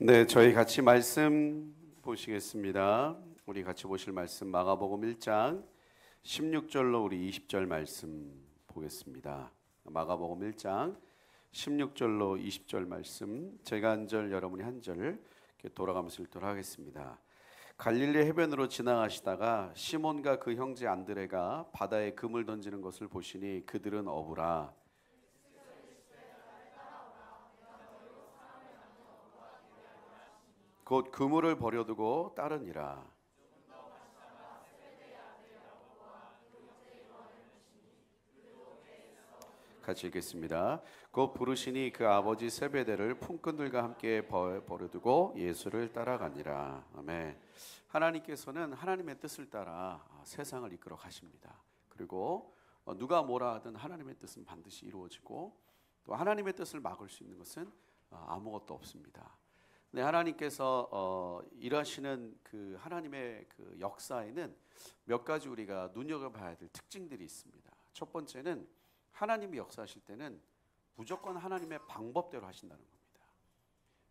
네, 저희 같이 말씀 보시겠습니다. 우리 같이 보실 말씀 마가복음 1장 16절로 우리 20절 말씀 보겠습니다. 마가복음 1장 16절로 20절 말씀, 제가 한 절, 여러분이 한 절 돌아가면서 읽도록 하겠습니다. 갈릴리 해변으로 지나가시다가 시몬과 그 형제 안드레가 바다에 금을 던지는 것을 보시니 그들은 어부라. 곧 그물을 버려두고 따르니라. 같이 읽겠습니다. 곧 부르시니 그 아버지 세베대를 품꾼들과 함께 버려두고 예수를 따라가니라. 아멘. 하나님께서는 하나님의 뜻을 따라 세상을 이끌어 가십니다. 그리고 누가 뭐라 하든 하나님의 뜻은 반드시 이루어지고, 또 하나님의 뜻을 막을 수 있는 것은 아무것도 없습니다. 네, 하나님께서 일하시는 그 하나님의 그 역사에는 몇 가지 우리가 눈여겨봐야 될 특징들이 있습니다. 첫 번째는 하나님이 역사하실 때는 무조건 하나님의 방법대로 하신다는 겁니다.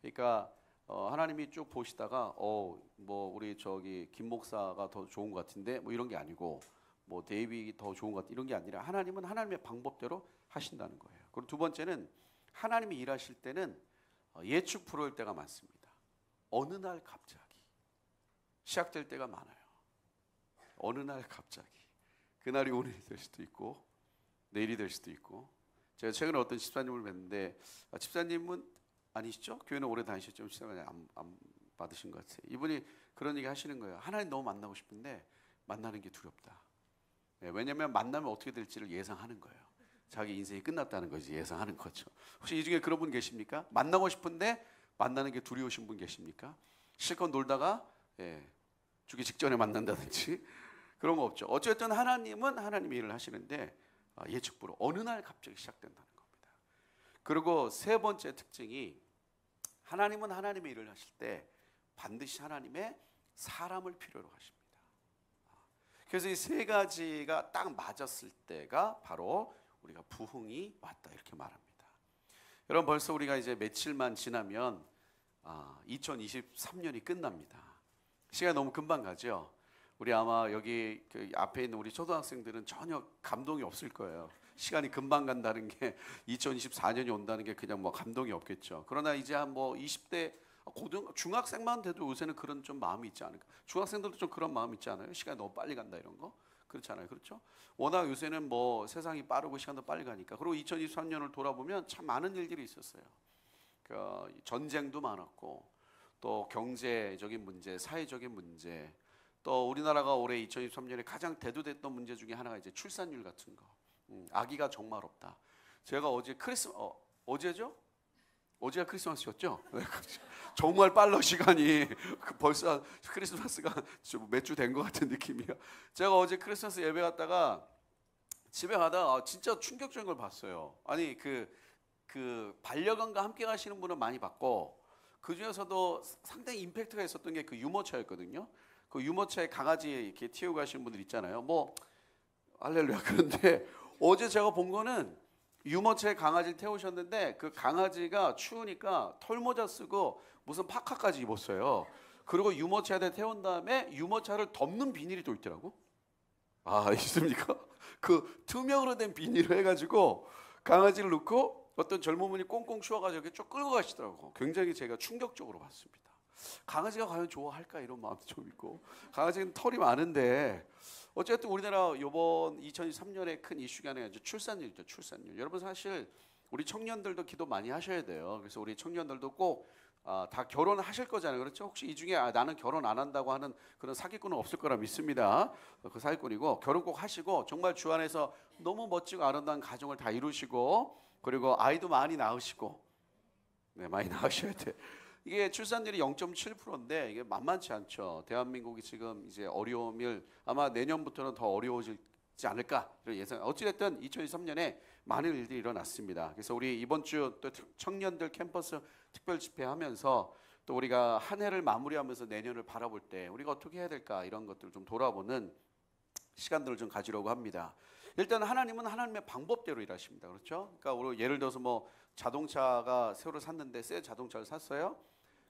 그러니까 하나님이 쭉 보시다가 뭐 우리 저기 김 목사가 더 좋은 것 같은데 뭐 이런 게 아니고, 뭐 데이비이 더 좋은 것 같다 이런 게 아니라 하나님은 하나님의 방법대로 하신다는 거예요. 그리고 두 번째는 하나님이 일하실 때는 예측 불허일 때가 많습니다. 어느 날 갑자기 시작될 때가 많아요. 어느 날 갑자기 그날이 오늘이 될 수도 있고 내일이 될 수도 있고. 제가 최근에 어떤 집사님을 뵀는데, 집사님은 아니시죠? 교회는 오래 다니셨죠? 집사님 안 받으신 것 같아요. 이분이 그런 얘기 하시는 거예요. 하나님 너무 만나고 싶은데 만나는 게 두렵다. 네, 왜냐하면 만나면 어떻게 될지를 예상하는 거예요. 자기 인생이 끝났다는 거지, 예상하는 거죠. 혹시 이 중에 그런 분 계십니까? 만나고 싶은데 만나는 게 두려우신 분 계십니까? 실컷 놀다가 죽기 직전에 만난다든지 그런 거 없죠. 어쨌든 하나님은 하나님의 일을 하시는데 예측불허, 어느 날 갑자기 시작된다는 겁니다. 그리고 세 번째 특징이, 하나님은 하나님의 일을 하실 때 반드시 하나님의 사람을 필요로 하십니다. 그래서 이 세 가지가 딱 맞았을 때가 바로 우리가 부흥이 왔다 이렇게 말합니다. 여러분, 벌써 우리가 이제 며칠만 지나면 2023년이 끝납니다. 시간이 너무 금방 가죠. 우리 아마 여기 그 앞에 있는 우리 초등학생들은 전혀 감동이 없을 거예요. 시간이 금방 간다는 게, 2024년이 온다는 게 그냥 뭐 감동이 없겠죠. 그러나 이제 한 뭐 20대 중학생만 돼도 요새는 그런 좀 마음이 있지 않을까. 중학생들도 좀 그런 마음 있지 않아요? 시간이 너무 빨리 간다 이런 거. 그렇잖아요. 그렇죠? 워낙 요새는 뭐 세상이 빠르고 시간도 빨리 가니까. 그리고 2023년을 돌아보면 참 많은 일들이 있었어요. 전쟁도 많았고, 또 경제적인 문제, 사회적인 문제, 또 우리나라가 올해 2023년에 가장 대두됐던 문제 중에 하나가 이제 출산율 같은 거. 아기가 정말 없다. 제가 어제 어제죠? 어제가 크리스마스였죠? 정말 빨라 시간이. 벌써 크리스마스가 몇 주 된 것 같은 느낌이야. 제가 어제 크리스마스 예배 갔다가 집에 가다가 진짜 충격적인 걸 봤어요. 아니 그 반려견과 함께 가시는 분은 많이 봤고, 그 중에서도 상당히 임팩트가 있었던 게 그 유모차였거든요. 그 유모차에 강아지 이렇게 태우고 가시는 분들 있잖아요. 뭐 할렐루야. 그런데 어제 제가 본 거는 유모차에 강아지를 태우셨는데 그 강아지가 추우니까 털모자 쓰고 무슨 파카까지 입었어요. 그리고 유모차에 태운 다음에 유모차를 덮는 비닐이 또 있더라고. 있습니까? 그 투명으로 된 비닐을 해가지고 강아지를 넣고 어떤 젊은 분이 꽁꽁 추워가지고 이렇게 쭉 끌고 가시더라고. 굉장히 제가 충격적으로 봤습니다. 강아지가 과연 좋아할까 이런 마음도 좀 있고. 강아지는 털이 많은데, 어쨌든 우리나라 이번 2023년에 큰 이슈가 하나가 출산율이죠. 출산율. 여러분, 사실 우리 청년들도 기도 많이 하셔야 돼요. 그래서 우리 청년들도 꼭 다 결혼하실 거잖아요. 그렇죠? 혹시 이 중에 나는 결혼 안 한다고 하는 그런 사기꾼은 없을 거라 믿습니다. 그 사기꾼이고, 결혼 꼭 하시고 정말 주 안에서 너무 멋지고 아름다운 가정을 다 이루시고, 그리고 아이도 많이 낳으시고, 많이 낳으셔야 돼. 이게 출산율이 0.7%인데 이게 만만치 않죠. 대한민국이 지금 이제 어려움을 아마 내년부터는 더 어려워지지 않을까 이런 예상. 어찌됐든 2023년에 많은 일들이 일어났습니다. 그래서 우리 이번 주 또 청년들 캠퍼스 특별 집회하면서 또 우리가 한 해를 마무리하면서 내년을 바라볼 때 우리가 어떻게 해야 될까 이런 것들을 좀 돌아보는 시간들을 좀 가지려고 합니다. 일단 하나님은 하나님의 방법대로 일하십니다. 그렇죠? 그러니까 우리 예를 들어서 뭐 자동차가 새로 샀는데 새 자동차를 샀어요.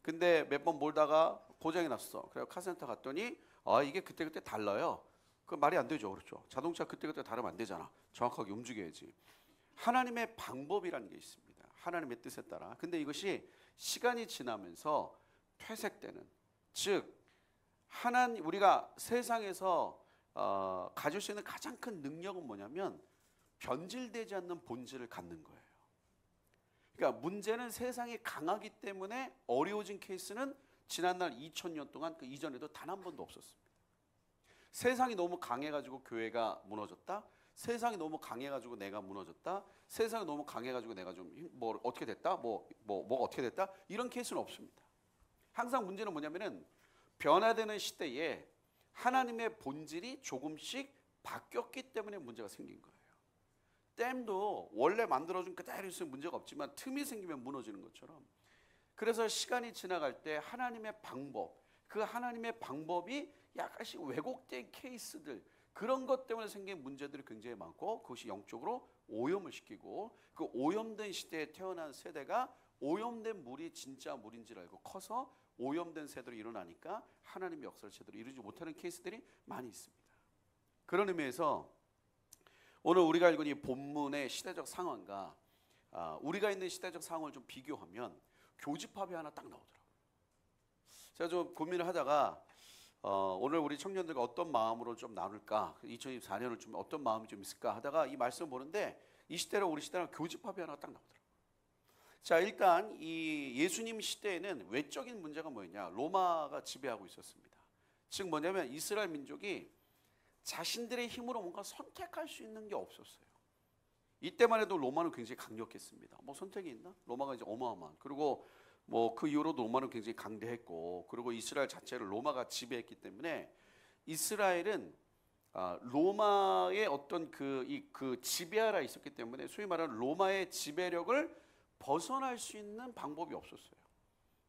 근데 몇 번 몰다가 고장이 났어. 그래서 카센터 갔더니 이게 그때그때 달라요. 그 말이 안 되죠. 그렇죠. 자동차 그때그때 다르면 안 되잖아. 정확하게 움직여야지. 하나님의 방법이라는 게 있습니다. 하나님의 뜻에 따라. 근데 이것이 시간이 지나면서 퇴색되는, 즉 우리가 세상에서 가질 수 있는 가장 큰 능력은 뭐냐면 변질되지 않는 본질을 갖는 거예요. 그러니까 문제는 세상이 강하기 때문에 어려워진 케이스는 지난날 2000년 동안 그 이전에도 단 한 번도 없었습니다. 세상이 너무 강해가지고 교회가 무너졌다. 세상이 너무 강해가지고 내가 무너졌다. 세상이 너무 강해가지고 내가 좀 뭐 어떻게 됐다. 뭐가 어떻게 됐다. 이런 케이스는 없습니다. 항상 문제는 뭐냐면은 변화되는 시대에 하나님의 본질이 조금씩 바뀌었기 때문에 문제가 생긴 거예요. 댐도 원래 만들어준 그대로 있으면 문제가 없지만 틈이 생기면 무너지는 것처럼, 그래서 시간이 지나갈 때 하나님의 방법, 그 하나님의 방법이 약간씩 왜곡된 케이스들, 그런 것 때문에 생긴 문제들이 굉장히 많고, 그것이 영적으로 오염을 시키고, 그 오염된 시대에 태어난 세대가 오염된 물이 진짜 물인지를 알고 커서 오염된 세대로 일어나니까 하나님의 역사를 제대로 이루지 못하는 케이스들이 많이 있습니다. 그런 의미에서 오늘 우리가 읽은 이 본문의 시대적 상황과 우리가 있는 시대적 상황을 좀 비교하면 교집합이 하나 딱 나오더라고요. 제가 좀 고민을 하다가 오늘 우리 청년들과 어떤 마음으로 좀 나눌까, 2024년을 좀 어떤 마음이 좀 있을까 하다가 이 말씀을 보는데, 이 시대로 우리 시대랑 교집합이 하나 딱 나오더라고요. 자, 일단 이 예수님 시대에는 외적인 문제가 뭐였냐, 로마가 지배하고 있었습니다. 즉 뭐냐면 이스라엘 민족이 자신들의 힘으로 뭔가 선택할 수 있는 게 없었어요. 이때만 해도 로마는 굉장히 강력했습니다. 뭐 선택이 있나? 로마가 이제 어마어마한. 그리고 뭐 그 이후로도 로마는 굉장히 강대했고, 그리고 이스라엘 자체를 로마가 지배했기 때문에 이스라엘은 로마의 어떤 그 지배하라 있었기 때문에 소위 말하는 로마의 지배력을 벗어날 수 있는 방법이 없었어요.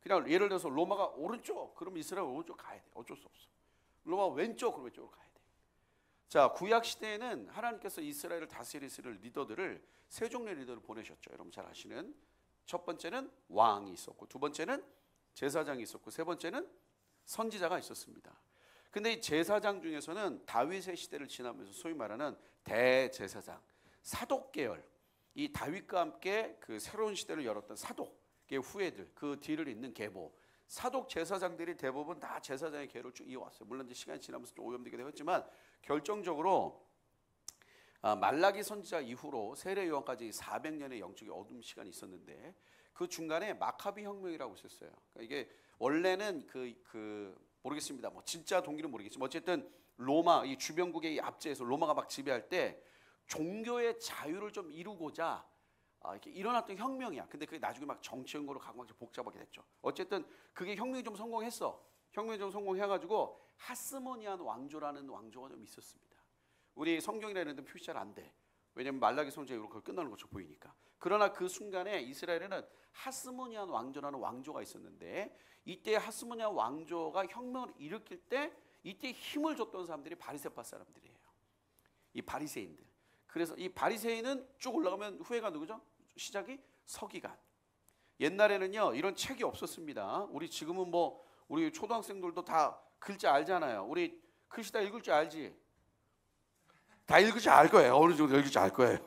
그냥 예를 들어서 로마가 오른쪽, 그럼 이스라엘 오른쪽 가야 돼. 어쩔 수 없어. 로마 왼쪽, 그럼 왼쪽으로 가야 돼. 자, 구약 시대에는 하나님께서 이스라엘을 다스릴 리더들을 세 종류의 리더를 보내셨죠. 여러분 잘 아시는, 첫 번째는 왕이 있었고, 두 번째는 제사장이 있었고, 세 번째는 선지자가 있었습니다. 근데 이 제사장 중에서는 다윗의 시대를 지나면서 소위 말하는 대제사장, 사독 계열, 이 다윗과 함께 그 새로운 시대를 열었던 사독의 후예들, 그 뒤를 잇는 계보, 사독 제사장들이 대부분 다 제사장의 계를 쭉 이어왔어요. 물론 이제 시간이 지나면서 좀 오염되게 되었지만 결정적으로 말라기 선지자 이후로 세례 요한까지 400년의 영적인 어둠 시간이 있었는데, 그 중간에 마카비 혁명이라고 있었어요. 그러니까 이게 원래는 모르겠습니다. 뭐 진짜 동기는 모르겠지만 어쨌든 로마 이 주변국의 이 압제에서 로마가 막 지배할 때 종교의 자유를 좀 이루고자 이렇게 일어났던 혁명이야. 근데 그게 나중에 막 정치 연구로 가고 막 복잡하게 됐죠. 어쨌든 그게 혁명이 좀 성공했어. 혁명이 좀 성공해가지고 하스모니안 왕조라는 왕조가 좀 있었습니다. 우리 성경이나 이런 데 표시 잘 안 돼. 왜냐면 말라기 선지자 이후로 그걸 끝나는 것처럼 보이니까. 그러나 그 순간에 이스라엘에는 하스모니안 왕조라는 왕조가 있었는데, 이때 하스모니안 왕조가 혁명을 일으킬 때 이때 힘을 줬던 사람들이 바리새파 사람들이에요. 이 바리새인들. 그래서 이 바리새인은 쭉 올라가면 후예가 누구죠? 시작이 서기관. 옛날에는요 이런 책이 없었습니다. 우리 지금은 뭐 우리 초등학생들도 다 글자 알잖아요. 우리 글씨 다 읽을 줄 알지? 다 읽을 줄 알 거예요. 어느 정도 읽을 줄 알 거예요.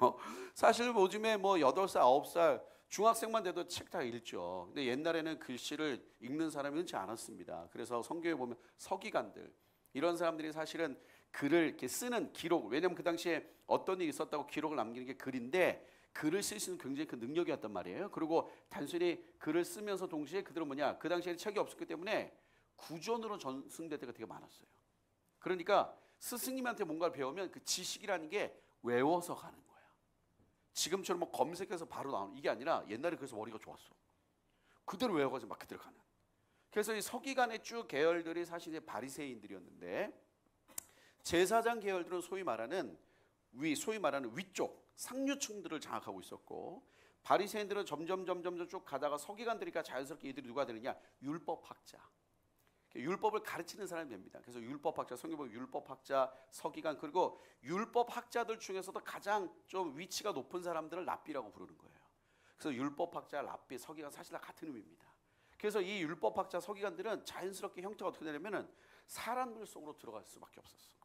사실 요즘에 뭐 8살, 9살 중학생만 돼도 책 다 읽죠. 근데 옛날에는 글씨를 읽는 사람이 흔치 않았습니다. 그래서 성경에 보면 서기관들, 이런 사람들이 사실은 글을 이렇게 쓰는 기록, 왜냐면 그 당시에 어떤 일이 있었다고 기록을 남기는 게 글인데, 글을 쓸 수 있는 굉장히 큰 능력이었단 말이에요. 그리고 단순히 글을 쓰면서 동시에 그들은 뭐냐, 그 당시에 책이 없었기 때문에 구전으로 전승될 때가 되게 많았어요. 그러니까 스승님한테 뭔가를 배우면 그 지식이라는 게 외워서 가는 거야. 지금처럼 뭐 검색해서 바로 나오는 이게 아니라, 옛날에 그래서 머리가 좋았어. 그대로 외워가지고 막 그대로 가는. 그래서 이 서기관의 쭉 계열들이 사실 바리새인들이었는데, 제사장 계열들은 소위 말하는 위쪽 상류층들을 장악하고 있었고, 바리새인들은 점점 쭉 가다가 서기관들이니까 자연스럽게 이들이 누가 되느냐, 율법학자, 율법을 가르치는 사람이 됩니다. 그래서 율법학자, 성경 보면 율법학자, 서기관, 그리고 율법학자들 중에서도 가장 좀 위치가 높은 사람들을 랍비라고 부르는 거예요. 그래서 율법학자, 랍비, 서기관 사실 다 같은 의미입니다. 그래서 이 율법학자 서기관들은 자연스럽게 형태가 어떻게 되냐면은 사람들 속으로 들어갈 수밖에 없었어.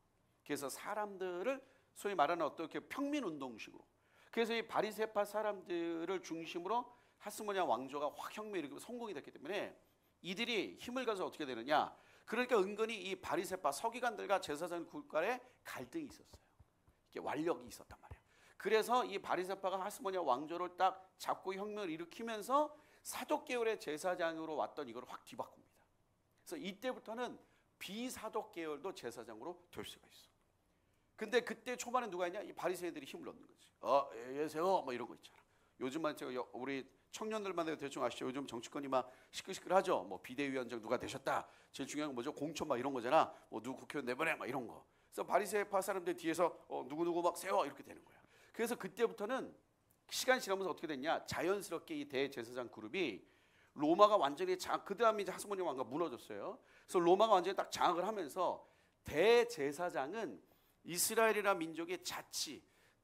그래서 사람들을 소위 말하는 어떻게 평민운동식으로. 그래서 이 바리새파 사람들을 중심으로 하스모니아 왕조가 확 혁명을 일으키고 성공이 됐기 때문에 이들이 힘을 가서 어떻게 되느냐. 그러니까 은근히 이 바리새파 서기관들과 제사장 간에 갈등이 있었어요. 이게 완력이 있었단 말이에요. 그래서 이 바리새파가 하스모니아 왕조를 딱 잡고 혁명을 일으키면서 사독 계열의 제사장으로 왔던 이걸 확 뒤바꿉니다. 그래서 이때부터는 비사독 계열도 제사장으로 될 수가 있어. 근데 그때 초반에 누가 있냐? 이 바리새인들이 힘을 얻는 거지. 예세요, 뭐 이런 거 있잖아. 요즘만 제가 우리 청년들만 해도 대충 아시죠? 요즘 정치권이 막 시끌시끌하죠. 뭐 비대위원장 누가 되셨다. 제일 중요한 건 뭐죠? 공천 막 이런 거잖아. 뭐 누구 국회의원 내보내 막 이런 거. 그래서 바리새파 사람들 뒤에서 누구 막 세워 이렇게 되는 거야. 그래서 그때부터는 시간이 지나면서 어떻게 됐냐? 자연스럽게 이 대제사장 그룹이 로마가 완전히 그 다음에 이제 하스모니아 왕가 무너졌어요. 그래서 로마가 완전히 딱 장악을 하면서 대제사장은 이스라엘이라는 민족의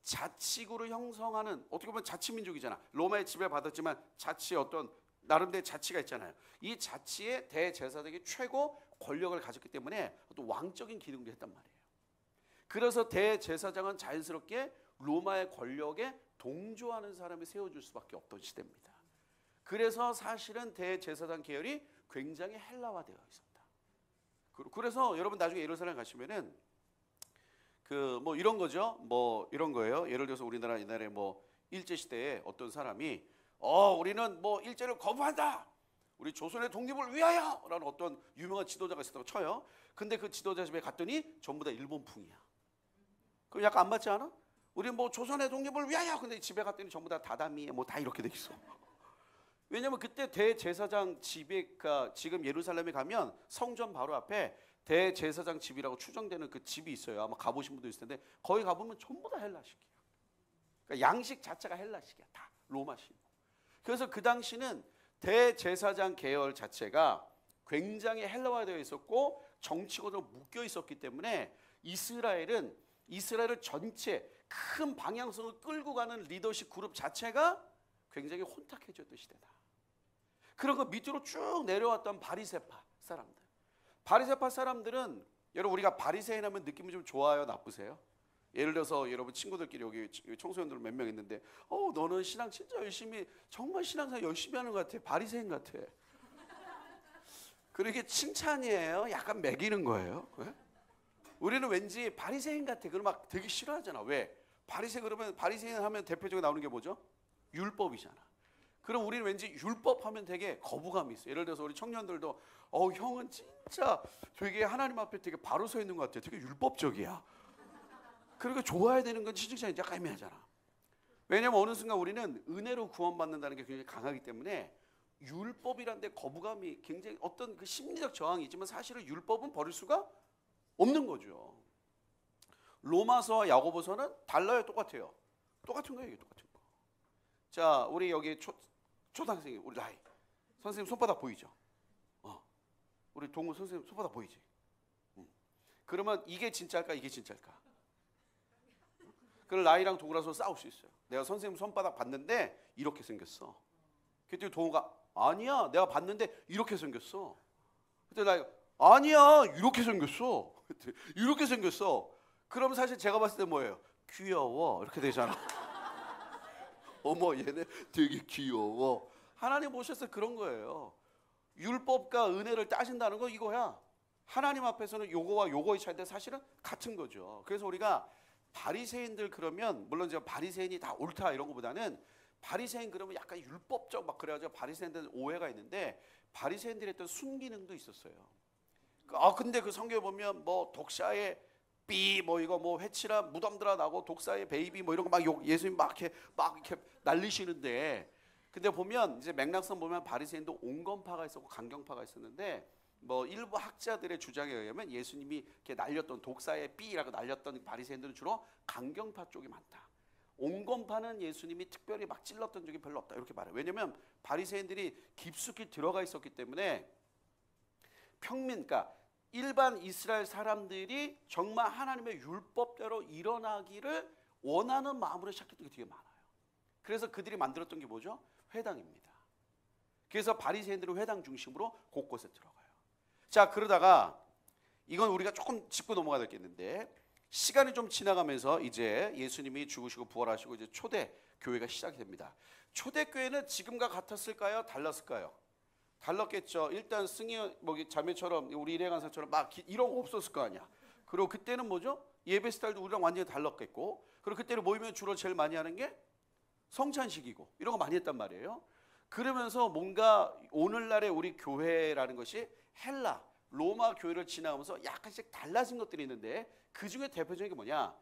자치구를 형성하는, 어떻게 보면 자치민족이잖아. 로마의 지배받았지만 자치의 어떤 나름대로의 자치가 있잖아요. 이 자치의 대제사장이 최고 권력을 가졌기 때문에 또 왕적인 기능도 했단 말이에요. 그래서 대제사장은 자연스럽게 로마의 권력에 동조하는 사람이 세워줄 수밖에 없던 시대입니다. 그래서 사실은 대제사장 계열이 굉장히 헬라화되어 있었다. 그래서 여러분 나중에 예루살렘 가시면은 그 뭐 이런 거죠. 뭐 이런 거예요. 예를 들어서 우리나라 옛날에 뭐 일제 시대에 어떤 사람이 우리는 뭐 일제를 거부한다. 우리 조선의 독립을 위하여라는 어떤 유명한 지도자가 있었다고 쳐요. 근데 그 지도자 집에 갔더니 전부 다 일본풍이야. 그럼 약간 안 맞지 않아? 우리 뭐 조선의 독립을 위하여. 근데 집에 갔더니 전부 다 다다미에 뭐 다 이렇게 돼 있어. 왜냐면 그때 대제사장 집에가 지금 예루살렘에 가면 성전 바로 앞에 대제사장 집이라고 추정되는 그 집이 있어요. 아마 가보신 분도 있을 텐데 거기 가보면 전부 다 헬라식이야. 그러니까 양식 자체가 헬라식이야. 다 로마식. 그래서 그 당시는 대제사장 계열 자체가 굉장히 헬라화되어 있었고 정치권으로 묶여 있었기 때문에 이스라엘을 전체 큰 방향성을 끌고 가는 리더십 그룹 자체가 굉장히 혼탁해졌던 시대다. 그런 거 밑으로 쭉 내려왔던 바리새파 사람들. 바리새파 사람들은 여러분 우리가 바리새인 하면 느낌이 좀 좋아요, 나쁘세요? 예를 들어서 여러분 친구들끼리 여기 청소년들 몇 명 있는데 너는 신앙 진짜 열심히 정말 신앙생활 열심히 하는 것 같아. 바리새인 같아. 그러게 칭찬이에요? 약간 매기는 거예요? 네? 우리는 왠지 바리새인 같아. 그럼 막 되게 싫어하잖아. 왜? 그러면 바리새인 하면 대표적으로 나오는 게 뭐죠? 율법이잖아. 그럼 우리는 왠지 율법 하면 되게 거부감이 있어. 예를 들어서 우리 청년들도 형은 진짜 되게 하나님 앞에 되게 바로 서 있는 것 같아. 되게 율법적이야. 그러니까 좋아야 되는 건 칭찬이 약간 애매하잖아. 왜냐면 어느 순간 우리는 은혜로 구원받는다는 게 굉장히 강하기 때문에 율법이란 데 거부감이 굉장히 어떤 그 심리적 저항이 있지만 사실은 율법은 버릴 수가 없는 거죠. 로마서와 야고보서는 달라요, 똑같아요. 똑같은 거예요, 이게 똑같은 거. 자, 우리 여기 초등학생이 우리 나이 선생님 손바닥 보이죠? 우리 동우 선생님 손바닥 보이지? 그러면 이게 진짜일까, 이게 진짜일까? 그걸 나이랑 동우라서 싸울 수 있어요. 내가 선생님 손바닥 봤는데 이렇게 생겼어. 그때 동우가 아니야, 내가 봤는데 이렇게 생겼어. 그때 나이가 아니야, 이렇게 생겼어. 이렇게 생겼어. 그럼 사실 제가 봤을 때 뭐예요? 귀여워 이렇게 되잖아. 어머 얘네 되게 귀여워. 하나님 보셔서 그런 거예요. 율법과 은혜를 따진다는 거 이거야. 하나님 앞에서는 요거와 요거의 차이인데 사실은 같은 거죠. 그래서 우리가 바리새인들 그러면 물론 제가 바리새인이 다 옳다 이런 것보다는 바리새인 그러면 약간 율법적 막 그래가지고 바리새인들은 오해가 있는데 바리새인들이 했던 순기능도 있었어요. 근데 그 성경에 보면 뭐 독사의 삐 뭐 이거 뭐 회치라 무덤들아 나고 독사의 베이비 뭐 이런 거 막 예수님 막 이렇게 날리시는데 근데 보면 이제 맥락상 보면 바리새인도 온건파가 있었고 강경파가 있었는데 뭐 일부 학자들의 주장에 의하면 예수님이 이렇게 날렸던 독사의 삐라고 날렸던 바리새인들은 주로 강경파 쪽이 많다. 온건파는 예수님이 특별히 막 찔렀던 적이 별로 없다 이렇게 말해요. 왜냐하면 바리새인들이 깊숙이 들어가 있었기 때문에 그러니까 일반 이스라엘 사람들이 정말 하나님의 율법대로 일어나기를 원하는 마음으로 시작했던 게 되게 많아요. 그래서 그들이 만들었던 게 뭐죠? 회당입니다. 그래서 바리새인들은 회당 중심으로 곳곳에 들어가요. 자, 그러다가 이건 우리가 조금 짚고 넘어가야 되겠는데, 시간이 좀 지나가면서 이제 예수님이 죽으시고 부활하시고 이제 초대 교회가 시작이 됩니다. 초대 교회는 지금과 같았을까요? 달랐을까요? 달랐겠죠. 일단 승희 자매처럼 우리 일행강사처럼 막 이런 거 없었을 거 아니야. 그리고 그때는 뭐죠? 예배 스타일도 우리랑 완전히 달랐겠고, 그리고 그때는 모이면 주로 제일 많이 하는 게 성찬식이고 이런 거 많이 했단 말이에요. 그러면서 뭔가 오늘날의 우리 교회라는 것이 헬라, 로마 교회를 지나가면서 약간씩 달라진 것들이 있는데, 그 중에 대표적인 게 뭐냐?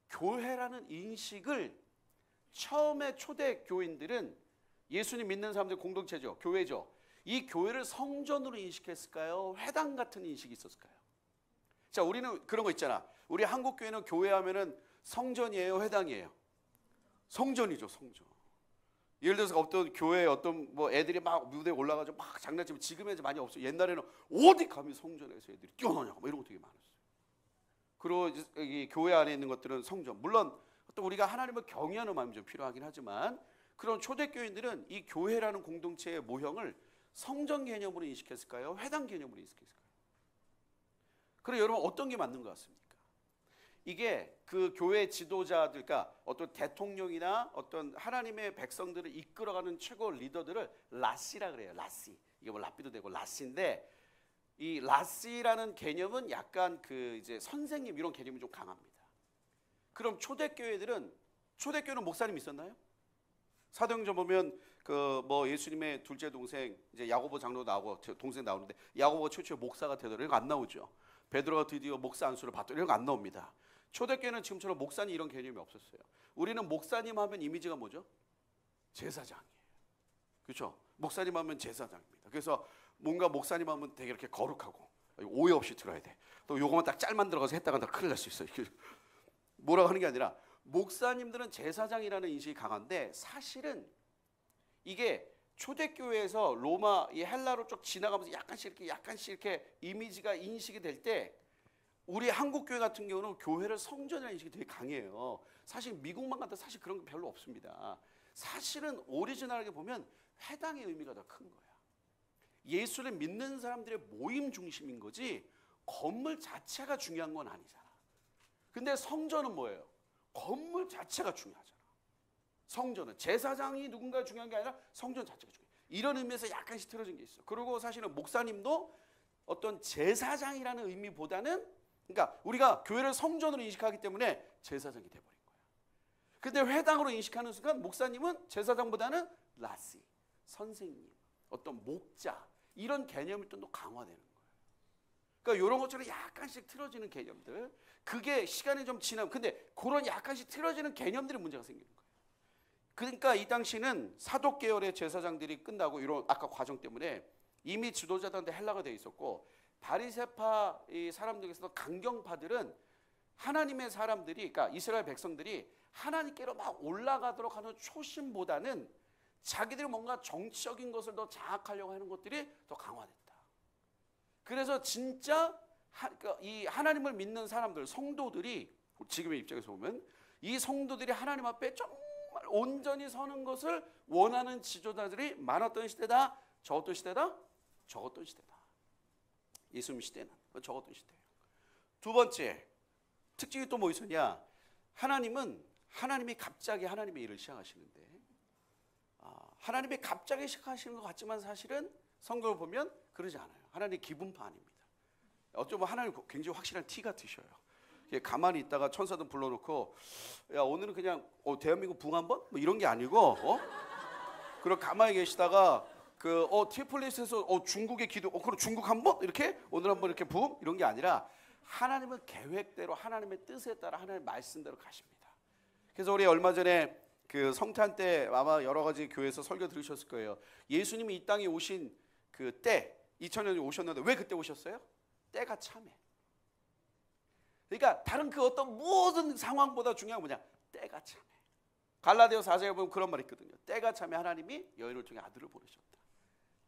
교회라는 인식을 처음에 초대 교인들은, 예수님 믿는 사람들 공동체죠, 교회죠. 이 교회를 성전으로 인식했을까요? 회당 같은 인식이 있었을까요? 자, 우리는 그런 거 있잖아. 우리 한국 교회는 교회 하면은 성전이에요, 회당이에요? 성전이죠, 성전. 예를 들어서 어떤 교회 어떤 뭐 애들이 막 무대에 올라가서 막 장난치면, 지금은 많이 없어요. 옛날에는 어디 감히 성전에서 애들이 뛰어노냐고 뭐 이런 거 되게 많았어요. 그리고 이 교회 안에 있는 것들은 성전. 물론 또 우리가 하나님을 경외하는 마음이 좀 필요하긴 하지만, 그런 초대교인들은 이 교회라는 공동체의 모형을 성전 개념으로 인식했을까요? 회당 개념으로 인식했을까요? 그럼 여러분 어떤 게 맞는 것 같습니까? 이게 그 교회 지도자들, 그러니까 어떤 대통령이나 어떤 하나님의 백성들을 이끌어가는 최고 리더들을 라시라 그래요. 라시. 이게 뭐 라비도 되고 라시인데, 이 라시라는 개념은 약간 그 이제 선생님 이런 개념이 좀 강합니다. 그럼 초대교회는 목사님 있었나요? 사도행전 보면 그 뭐 예수님의 둘째 동생 이제 야고보 장로 나오고 동생 나오는데, 야고보가 최초의 목사가 되더라 이런 거 안 나오죠. 베드로가 드디어 목사 안수를 받더라 이런 거 안 나옵니다. 초대교회는 지금처럼 목사님 이런 개념이 없었어요. 우리는 목사님 하면 이미지가 뭐죠? 제사장이에요. 그렇죠? 목사님 하면 제사장입니다. 그래서 뭔가 목사님 하면 되게 이렇게 거룩하고 오해 없이 들어야 돼. 또 요거만 딱 짤만 들어가서 했다가 다 큰일 날 수 있어요. 뭐라고 하는 게 아니라, 목사님들은 제사장이라는 인식이 강한데, 사실은 이게 초대교회에서 로마 이 헬라로 쭉 지나가면서 약간씩 이렇게 이미지가 인식이 될 때, 우리 한국 교회 같은 경우는 교회를 성전이라는 인식이 되게 강해요. 사실 미국만 가도 사실 그런 게 별로 없습니다. 사실은 오리지널하게 보면 회당의 의미가 더 큰 거야. 예수를 믿는 사람들의 모임 중심인 거지 건물 자체가 중요한 건 아니잖아. 근데 성전은 뭐예요? 건물 자체가 중요하잖아. 성전은 제사장이 누군가 중요한 게 아니라 성전 자체가 중요해. 이런 의미에서 약간씩 틀어진 게 있어. 그리고 사실은 목사님도 어떤 제사장이라는 의미보다는, 그러니까 우리가 교회를 성전으로 인식하기 때문에 제사장이 돼버린 거야. 근데 회당으로 인식하는 순간 목사님은 제사장보다는 라시, 선생님, 어떤 목자, 이런 개념이 또 강화되는 거예요. 그러니까 이런 것처럼 약간씩 틀어지는 개념들, 그게 시간이 좀 지나면, 근데 그런 약간씩 틀어지는 개념들이 문제가 생기는 거예요. 그러니까 이 당시는 사독 계열의 제사장들이 끝나고 이런 아까 과정 때문에 이미 지도자들한테 헬라가 돼 있었고, 바리새파 이 사람들에서 강경파들은 하나님의 사람들이, 그러니까 이스라엘 백성들이 하나님께로 막 올라가도록 하는 초심보다는 자기들이 뭔가 정치적인 것을 더 장악하려고 하는 것들이 더 강화됐다. 그래서 진짜 이 하나님을 믿는 사람들, 성도들이, 지금의 입장에서 보면 이 성도들이 하나님 앞에 정말 온전히 서는 것을 원하는 지도자들이 많았던 시대다. 적었던 시대다. 적었던 시대다. 예수님 시대는 적었던 시대예요. 두 번째 특징이 또 뭐 있었냐? 하나님이 갑자기 하나님의 일을 시작하시는데, 하나님이 갑자기 시작하시는 것 같지만 사실은 성경을 보면 그러지 않아요. 하나님 기분파 아닙니다. 어쩌면 하나님 굉장히 확실한 티 같으셔요. 가만히 있다가 천사들 불러놓고, 야 오늘은 그냥 대한민국 붕 한번? 뭐 이런 게 아니고, 그리고 가만히 계시다가 티플리스에서 중국의 기도, 그럼 중국 한번 이렇게 오늘 한번 이렇게 붕 이런 게 아니라, 하나님은 계획대로 하나님의 뜻에 따라 하나님의 말씀대로 가십니다. 그래서 우리 얼마 전에 그 성탄 때 아마 여러 가지 교회에서 설교 들으셨을 거예요. 예수님이 이 땅에 오신 그 때 2000년에 오셨는데 왜 그때 오셨어요? 때가 참해. 그러니까 다른 그 어떤 모든 상황보다 중요한 건 뭐냐? 때가 참해. 갈라디아서 4장에 보면 그런 말이 있거든요. 때가 참해 하나님이 여인을 통해 아들을 보내셨다.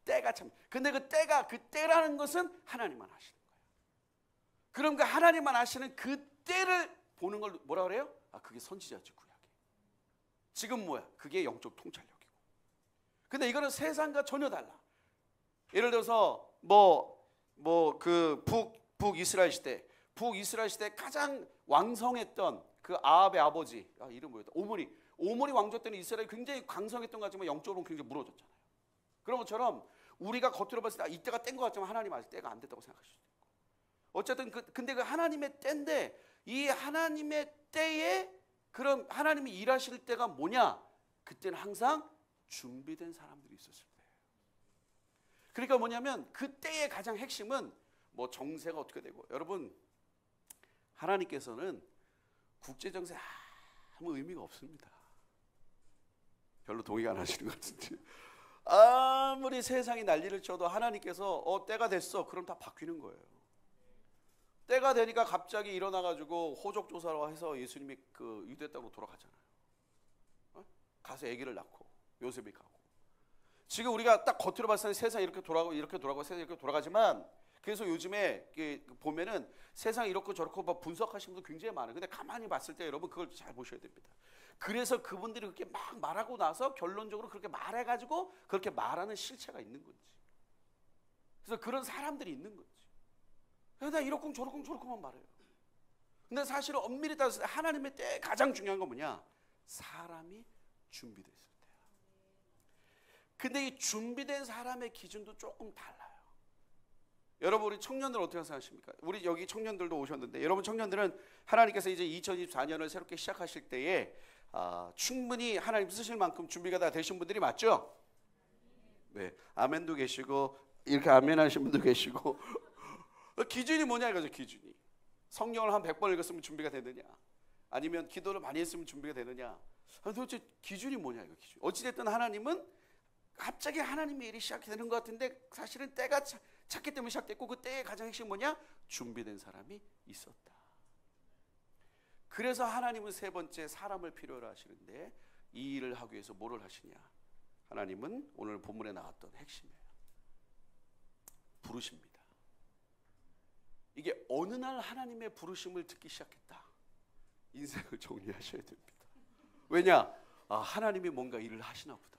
때가 참해. 근데 그 때라는 것은 하나님만 하시는 거예요. 그럼 그 하나님만 하시는 그 때를 보는 걸 뭐라 그래요? 그게 선지자지 구약에. 지금 뭐야? 그게 영적 통찰력이고. 근데 이거는 세상과 전혀 달라. 예를 들어서 그 북이스라엘 시대 가장 왕성했던 그 아합의 아버지, 이름 뭐였다? 오므리 왕조 때는 이스라엘이 굉장히 강성했던 것 같지만 영적으로는 굉장히 무너졌잖아요. 그런 것처럼 우리가 겉으로 봤을 때 이때가 땐 것 같지만 하나님 아직 때가 안 됐다고 생각할 수도 있고. 어쨌든 근데 그 하나님의 때인데 이 하나님의 때에 그럼 하나님이 일하실 때가 뭐냐? 그때는 항상 준비된 사람들이 있었을 때예요. 그러니까 뭐냐면 그때의 가장 핵심은 뭐 정세가 어떻게 되고, 여러분 하나님께서는 국제정세 아무 의미가 없습니다. 별로 동의 안 하시는 것 같은데, 아무리 세상이 난리를 쳐도 하나님께서 때가 됐어 그럼 다 바뀌는 거예요. 때가 되니까 갑자기 일어나가지고 호적조사로 해서 예수님이 그 유대 땅으로 돌아가잖아요. 가서 아기를 낳고 요셉이 가고. 지금 우리가 딱 겉으로 봤을 때 세상이 이렇게 돌아가고 세상이 이렇게 돌아가지만, 그래서 요즘에 보면은 세상이 이렇고 저렇고 막 분석하시는 분들 굉장히 많아요. 근데 가만히 봤을 때 여러분 그걸 잘 보셔야 됩니다. 그래서 그분들이 그렇게 막 말하고 나서 결론적으로 그렇게 말해가지고 그렇게 말하는 실체가 있는 건지, 그래서 그런 사람들이 있는 건지. 그냥 이렇고 저렇고만 말해요. 근데 사실은 엄밀히 따졌을 때 하나님의 때에 가장 중요한 건 뭐냐? 사람이 준비되어 있을 때야. 근데 이 준비된 사람의 기준도 조금 달라요. 여러분 우리 청년들 어떻게 생각하십니까? 우리 여기 청년들도 오셨는데, 여러분 청년들은 하나님께서 이제 2024년을 새롭게 시작하실 때에 충분히 하나님 쓰실 만큼 준비가 다 되신 분들이 맞죠? 네, 아멘도 계시고 이렇게 아멘 하신 분도 계시고. 기준이 뭐냐 이거죠. 기준이 성경을 한 100번 읽었으면 준비가 되느냐, 아니면 기도를 많이 했으면 준비가 되느냐, 도대체 기준이 뭐냐 이거. 기준. 어찌됐든 하나님은 갑자기 하나님의 일이 시작되는 것 같은데 사실은 때가 찼기 때문에 시작됐고, 그 때의 가장 핵심이 뭐냐? 준비된 사람이 있었다. 그래서 하나님은 세 번째 사람을 필요로 하시는데, 이 일을 하기 위해서 뭐를 하시냐? 하나님은 오늘 본문에 나왔던 핵심이에요. 부르십니다. 이게 어느 날 하나님의 부르심을 듣기 시작했다, 인생을 정리하셔야 됩니다. 왜냐? 하나님이 뭔가 일을 하시나 보다.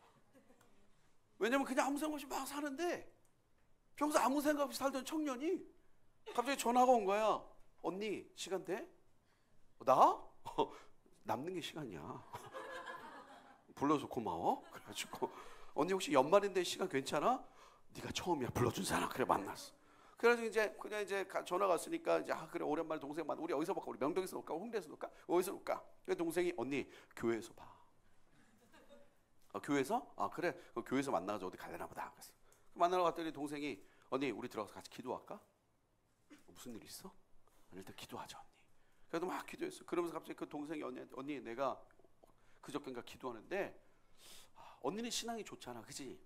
왜냐면 그냥 아무 생각 없이 막 사는데, 평소 아무 생각 없이 살던 청년이 갑자기 전화가 온 거야. 언니 시간 돼? 나? 남는 게 시간이야. 불러서 고마워. 그래가지고 언니 혹시 연말인데 시간 괜찮아? 네가 처음이야 불러준 사람. 그래 만났어. 그래서 그냥 이제 전화가 왔으니까 이제 그래 오랜만에 동생 만나. 우리 어디서 볼까? 우리 명동에서 볼까? 홍대에서 볼까? 어디서 볼까? 그래서 동생이 언니 교회에서 봐. 교회에서? 그래. 교회에서 만나가지고 어디 갈래나 보다. 그래서 만나러 갔더니 동생이 언니 우리 들어가서 같이 기도할까? 무슨 일 있어? 일단 기도하자 언니. 그래도 막 기도했어. 그러면서 갑자기 그 동생이 언니 내가 그저께인가 기도하는데 언니는 신앙이 좋잖아, 그지?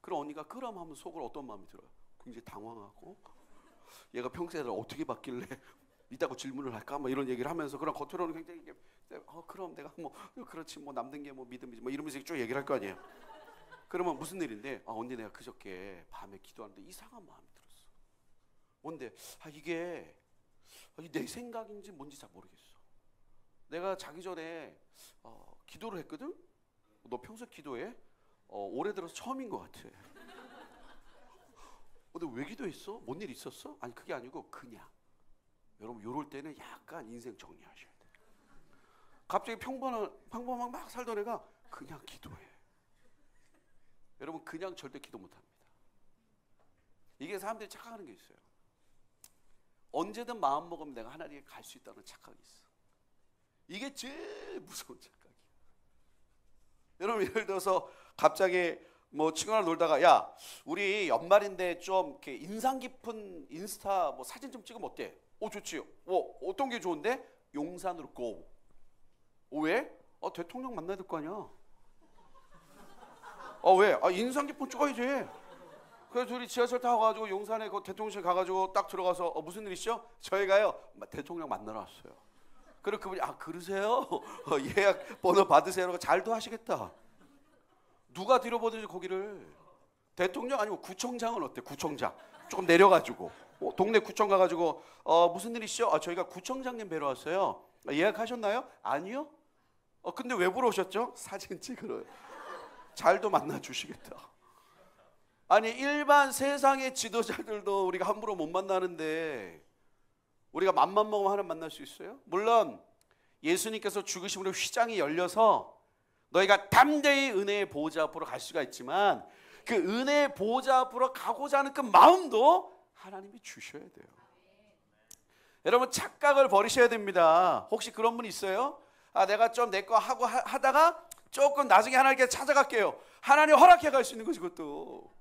그럼 언니가 그럼 하면 속으로 어떤 마음이 들어요? 굉장히 당황하고, 얘가 평소에 어떻게 바뀔래? 이따고 질문을 할까? 뭐 이런 얘기를 하면서, 그런 겉으로는 굉장히 그럼 내가 뭐 그렇지 뭐 남는 게 뭐 믿음이지 뭐 이러면서 쭉 얘기를 할 거 아니에요. 그러면 무슨 일인데? 언니 내가 그저께 밤에 기도하는데 이상한 마음이 들었어. 뭔데? 이게 내 생각인지 뭔지 잘 모르겠어. 내가 자기 전에 기도를 했거든? 너 평소에 기도해? 올해 들어서 처음인 것 같아. 근데 왜 기도했어? 뭔 일 있었어? 아니 그게 아니고 그냥. 여러분 요럴 때는 약간 인생 정리하셔야 돼. 갑자기 평범한 막 살던 애가 그냥 기도해. 여러분 그냥 절대 기도 못합니다. 이게 사람들이 착각하는 게 있어요. 언제든 마음 먹으면 내가 하나님께 갈 수 있다는 착각이 있어. 이게 제일 무서운 착각이야. 여러분 예를 들어서 갑자기 뭐 친구랑 놀다가 야 우리 연말인데 좀 이렇게 인상 깊은 인스타 뭐 사진 좀 찍으면 어때? 좋지. 어떤 게 좋은데? 용산으로 고. 왜? 대통령 만나야 될 거 아니야. 왜? 인상 깊은 찍어야지. 그래서 둘이 지하철 타고 가지고 용산에 그 대통령실 가가지고 딱 들어가서 무슨 일 있죠? 저희가요 대통령 만나러 왔어요. 그리고 그분이 그러세요? 예약 번호 받으세요. 잘도 하시겠다. 누가 뒤로 보든지 거기를. 대통령 아니면 구청장은 어때? 구청장 조금 내려가지고 동네 구청 가가지고 무슨 일 있죠? 저희가 구청장님 뵈러 왔어요. 예약하셨나요? 아니요. 근데 왜 보러 오셨죠? 사진 찍으러. 잘도 만나 주시겠다. 아니 일반 세상의 지도자들도 우리가 함부로 못 만나는데 우리가 맘만 먹으면 하나님 만날 수 있어요? 물론 예수님께서 죽으심으로 휘장이 열려서 너희가 담대히 은혜의 보호자 앞으로 갈 수가 있지만 그 은혜의 보호자 앞으로 가고자 하는 그 마음도 하나님이 주셔야 돼요. 여러분 착각을 버리셔야 됩니다. 혹시 그런 분 있어요? 내가 좀 내 거 하고 하다가 조금 나중에 하나님께 찾아갈게요. 하나님 허락해 갈 수 있는 거지. 그것도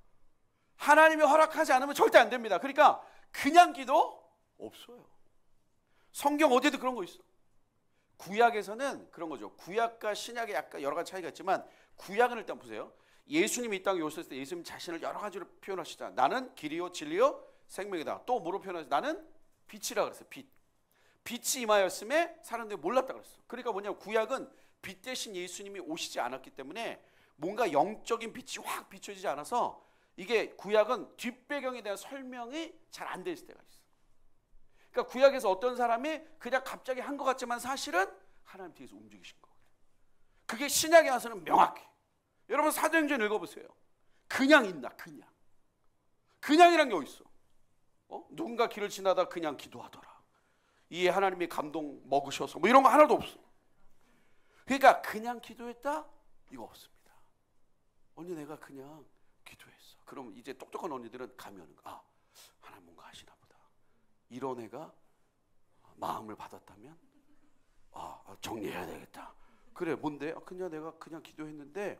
하나님이 허락하지 않으면 절대 안 됩니다. 그러니까 그냥 기도 없어요. 성경 어디에도 그런 거 있어. 구약에서는 그런 거죠. 구약과 신약에 약간 여러 가지 차이가 있지만 구약은 일단 보세요. 예수님이 이 땅에 오셨을 때 예수님 자신을 여러 가지로 표현하시잖아요. 나는 길이요 진리요 생명이다. 또 뭐로 표현하지? 나는 빛이라 그랬어요. 빛이 임하였음에 사람들이 몰랐다 그랬어. 그러니까 뭐냐면 구약은 빛 대신 예수님이 오시지 않았기 때문에 뭔가 영적인 빛이 확 비춰지지 않아서 이게 구약은 뒷배경에 대한 설명이 잘 안 될 때가 있어. 그러니까 구약에서 어떤 사람이 그냥 갑자기 한 것 같지만 사실은 하나님 뒤에서 움직이신 거거든요. 그게 신약에 와서는 명확해. 여러분 사도행전 읽어보세요. 그냥 있나? 그냥이란 게 어디 있어? 누군가 길을 지나다 그냥 기도하더라. 이 하나님이 감동 먹으셔서 뭐 이런 거 하나도 없어. 그러니까 그냥 기도했다? 이거 없습니다. 언니 내가 그냥 기도했어. 그럼 이제 똑똑한 언니들은 가면 하나님 뭔가 하시나 보다. 이런 애가 마음을 받았다면 정리해야 되겠다. 그래 뭔데? 그냥 내가 그냥 기도했는데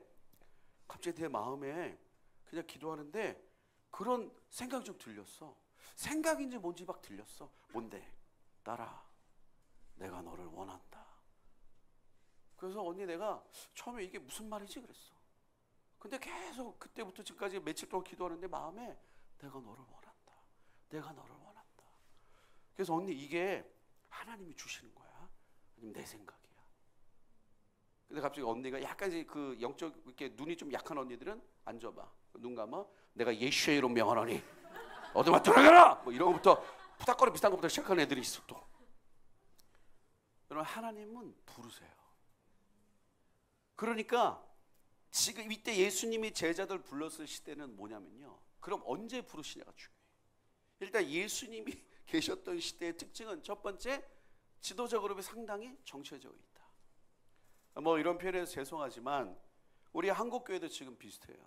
갑자기 내 마음에 그냥 기도하는데 그런 생각이 좀 들렸어. 생각인지 뭔지 막 들렸어. 뭔데? 딸아, 내가 너를 원한다. 그래서 언니 내가 처음에 이게 무슨 말이지 그랬어. 근데 계속 그때부터 지금까지 며칠 동안 기도하는데 마음에 내가 너를 원한다. 내가 너를 원한다. 그래서 언니 이게 하나님이 주시는 거야? 아니면 내 생각이야? 근데 갑자기 언니가 약간 이제 그 영적 이렇게 눈이 좀 약한 언니들은 앉아봐. 눈 감아. 내가 예수의 이름 명하노니 어디만 들어가라. 뭐 이런 것부터 푸닥거리 비슷한 것부터 시작하는 애들이 있어 또. 여러분 하나님은 부르세요. 그러니까 지금 이때 예수님이 제자들 불렀을 시대는 뭐냐면요. 그럼 언제 부르시냐가 중요해요. 일단 예수님이 계셨던 시대의 특징은 첫 번째 지도자 그룹이 상당히 정체되어 있다. 뭐 이런 표현에서 죄송하지만 우리 한국교회도 지금 비슷해요.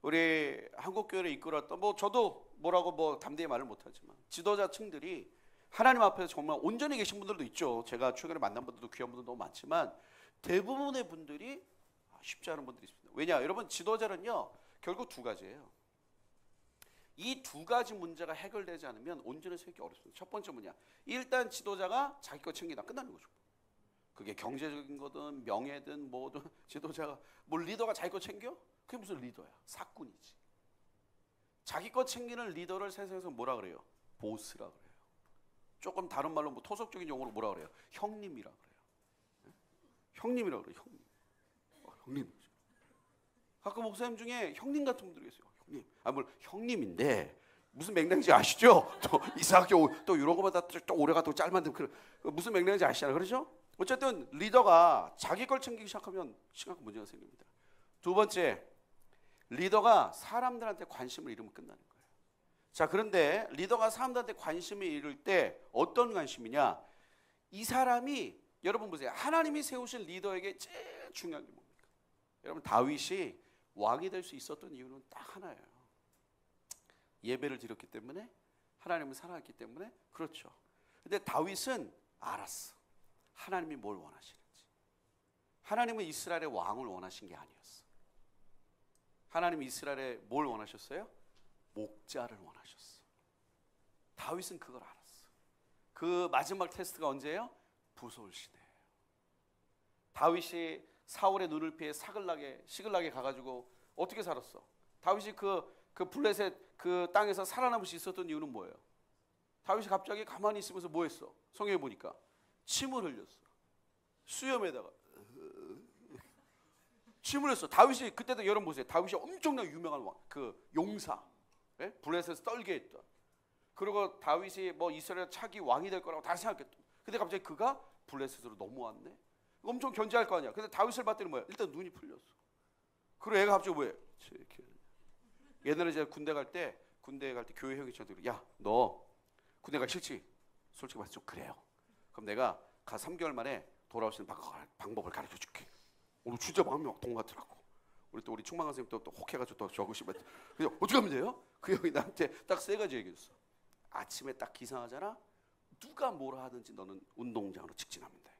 우리 한국교회를 이끌었던 저도 뭐라고 담대히 말을 못하지만 지도자층들이 하나님 앞에서 정말 온전히 계신 분들도 있죠. 제가 최근에 만난 분들도 귀한 분들도 너무 많지만 대부분의 분들이 쉽지 않은 분들이 있습니다. 왜냐? 여러분 지도자는요 결국 두 가지예요. 이 두 가지 문제가 해결되지 않으면 온전히 세우기 어렵습니다. 첫 번째 뭐냐? 일단 지도자가 자기 거 챙기다 끝나는 거죠. 그게 경제적인 거든 명예든 뭐든 지도자가 리더가 자기 거 챙겨? 그게 무슨 리더야? 사꾼이지. 자기 거 챙기는 리더를 세상에서 뭐라 그래요? 보스라 그래요. 조금 다른 말로 토속적인 용어로 뭐라 그래요? 형님이라 그래요. 형님이라 그래요. 형님. 가끔 목사님 중에 형님 같은 분들이 계세요. 형님. 물론 형님인데 무슨 맥락인지 아시죠? 또 이상하게 또 이런 거마다 또 오래가 또 짧은데 무슨 맥락인지 아시잖아요. 그렇죠? 어쨌든 리더가 자기 걸 챙기기 시작하면 심각한 문제가 생깁니다. 두 번째, 리더가 사람들한테 관심을 잃으면 끝나는 거예요. 자, 그런데 리더가 사람들한테 관심을 잃을 때 어떤 관심이냐? 이 사람이 여러분 보세요. 하나님이 세우신 리더에게 제일 중요한 게 뭡니까? 여러분 다윗이 왕이 될 수 있었던 이유는 딱 하나예요. 예배를 드렸기 때문에 하나님을 사랑했기 때문에 그렇죠. 근데 다윗은 알았어. 하나님이 뭘 원하시는지. 하나님은 이스라엘의 왕을 원하신 게 아니었어. 하나님이 이스라엘에 뭘 원하셨어요? 목자를 원하셨어. 다윗은 그걸 알았어. 그 마지막 테스트가 언제예요? 부솔 시대예요. 다윗이 사울의 눈을 피해 시글락에 가가지고 어떻게 살았어? 다윗이 그 블레셋 그 땅에서 살아남을 수 있었던 이유는 뭐예요? 다윗이 갑자기 가만히 있으면서 뭐 했어? 성경에 보니까 침을 흘렸어. 수염에다가 침을 흘렸어. 다윗이 그때도 여러분 보세요. 다윗이 엄청나게 유명한 그 용사, 예? 블레셋에서 떨게 했던. 그리고 다윗이 이스라엘 차기 왕이 될 거라고 다 생각했던. 근데 갑자기 그가 블레셋으로 넘어왔네. 엄청 견제할 거 아니야. 근데 다윗을 봤더니 뭐야? 일단 눈이 풀렸어. 그리고 애가 갑자기 뭐해? 옛날에 제가 군대 갈 때 교회 형이 저한테 그래. 야, 너 군대 가기 싫지? 솔직히 말해서 좀 그래요. 그럼 내가 3개월 만에 돌아올 수 있는 방법을 가르쳐 줄게. 오늘 진짜 마음이 막 동하더라고. 우리 충만한 선생님 또 혹해가지고 또 적으시면 그냥 어떻게 하면 돼요? 그 형이 나한테 딱 3가지 얘기했어. 아침에 딱 기상하잖아. 누가 뭐라 하든지 너는 운동장으로 직진하면 돼.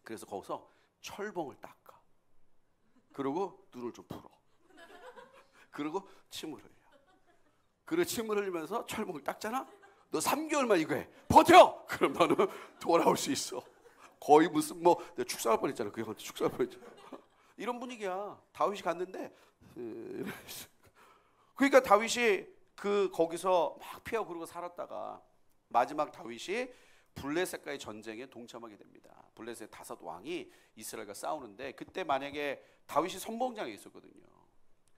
그래서 거기서 철봉을 닦아. 그리고 눈을 좀 풀어. 그리고 침을 흘려. 그리고 침을 흘리면서 철봉을 닦잖아. 너 3개월만 이거 해. 버텨. 그럼 너는 돌아올 수 있어. 거의 무슨 내가 축사할 뻔했잖아. 그 형한테 축사할 뻔했잖아. 이런 분위기야. 다윗이 갔는데 그러니까 다윗이 거기서 막 피하고 그러고 살았다가 마지막 다윗이 블레셋과의 전쟁에 동참하게 됩니다. 블레셋 5 왕이 이스라엘과 싸우는데 그때 만약에 다윗이 선봉장에 있었거든요.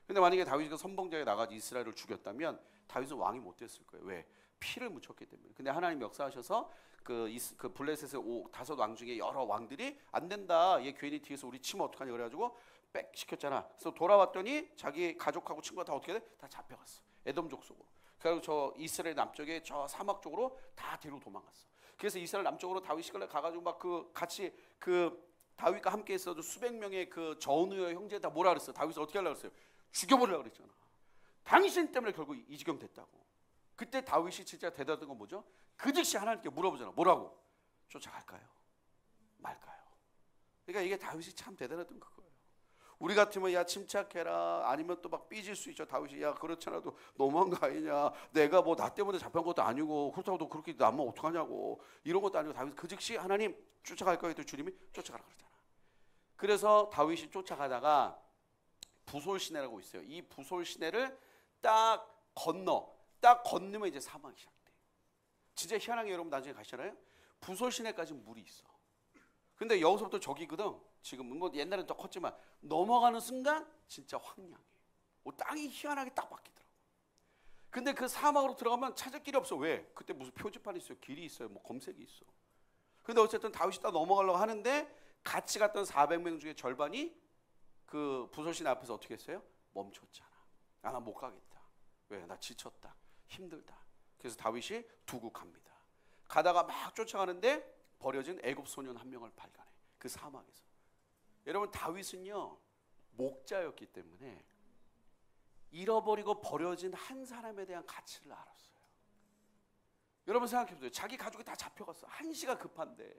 근데 만약에 다윗이 선봉장에 나가서 이스라엘을 죽였다면 다윗은 왕이 못 됐을 거예요. 왜? 피를 묻혔기 때문에. 근데 하나님 역사하셔서 그 블레셋의 5 왕 중에 여러 왕들이 안 된다. 얘 괜히 뒤에서 우리 치면 어떡하냐 그래가지고 빽 시켰잖아. 그래서 돌아왔더니 자기 가족하고 친구가 다 어떻게 돼? 다 잡혀갔어. 에돔 족속으로. 그리고 저 이스라엘 남쪽에 저 사막 쪽으로 다 뒤로 도망갔어. 그래서 이스라엘 남쪽으로 다윗이 가가지고 막 같이 다윗과 함께 있어도 수백 명의 그 전우의 형제 다 뭐라 그랬어? 다윗을 어떻게 하려고 그랬어요? 죽여버리려고 그랬잖아. 당신 때문에 결국 이 지경 됐다고. 그때 다윗이 진짜 대단한 건 뭐죠? 그 즉시 하나님께 물어보잖아. 뭐라고? 쫓아갈까요? 말까요? 그러니까 이게 다윗이 참 대단했던 그거예요. 우리 같으면 야 침착해라 아니면 또 막 삐질 수 있죠. 다윗이 야 그렇잖아도 너무한 거 아니냐. 내가 나 때문에 잡혀간 것도 아니고 그렇다고 너 그렇게 나면 어떡하냐고. 이런 것도 아니고 다윗 그 즉시 하나님 쫓아갈까요? 또 주님이 쫓아가라 그러잖아. 그래서 다윗이 쫓아가다가 부솔 시내라고 있어요. 이 부솔 시내를 딱 건너면 이제 사막이 시작돼. 진짜 희한하게 여러분 나중에 가시잖아요. 부솔 시내까지 물이 있어. 근데 여기서부터 저기거든. 지금 옛날엔 더 컸지만 넘어가는 순간 진짜 황량해. 땅이 희한하게 딱 바뀌더라고. 근데 그 사막으로 들어가면 찾을 길이 없어. 왜? 그때 무슨 표지판이 있어요. 길이 있어요. 검색이 있어. 근데 어쨌든 다윗이 딱 넘어가려고 하는데 같이 갔던 400명 중에 절반이 그 부솔 시내 앞에서 어떻게 했어요? 멈췄잖아. 나 못 가겠다. 왜? 나 지쳤다. 힘들다. 그래서 다윗이 두고 갑니다. 가다가 막 쫓아가는데 버려진 애굽 소년 한 명을 발견해. 그 사막에서. 여러분 다윗은요 목자였기 때문에 잃어버리고 버려진 한 사람에 대한 가치를 알았어요. 여러분 생각해보세요. 자기 가족이 다 잡혀갔어. 한시가 급한데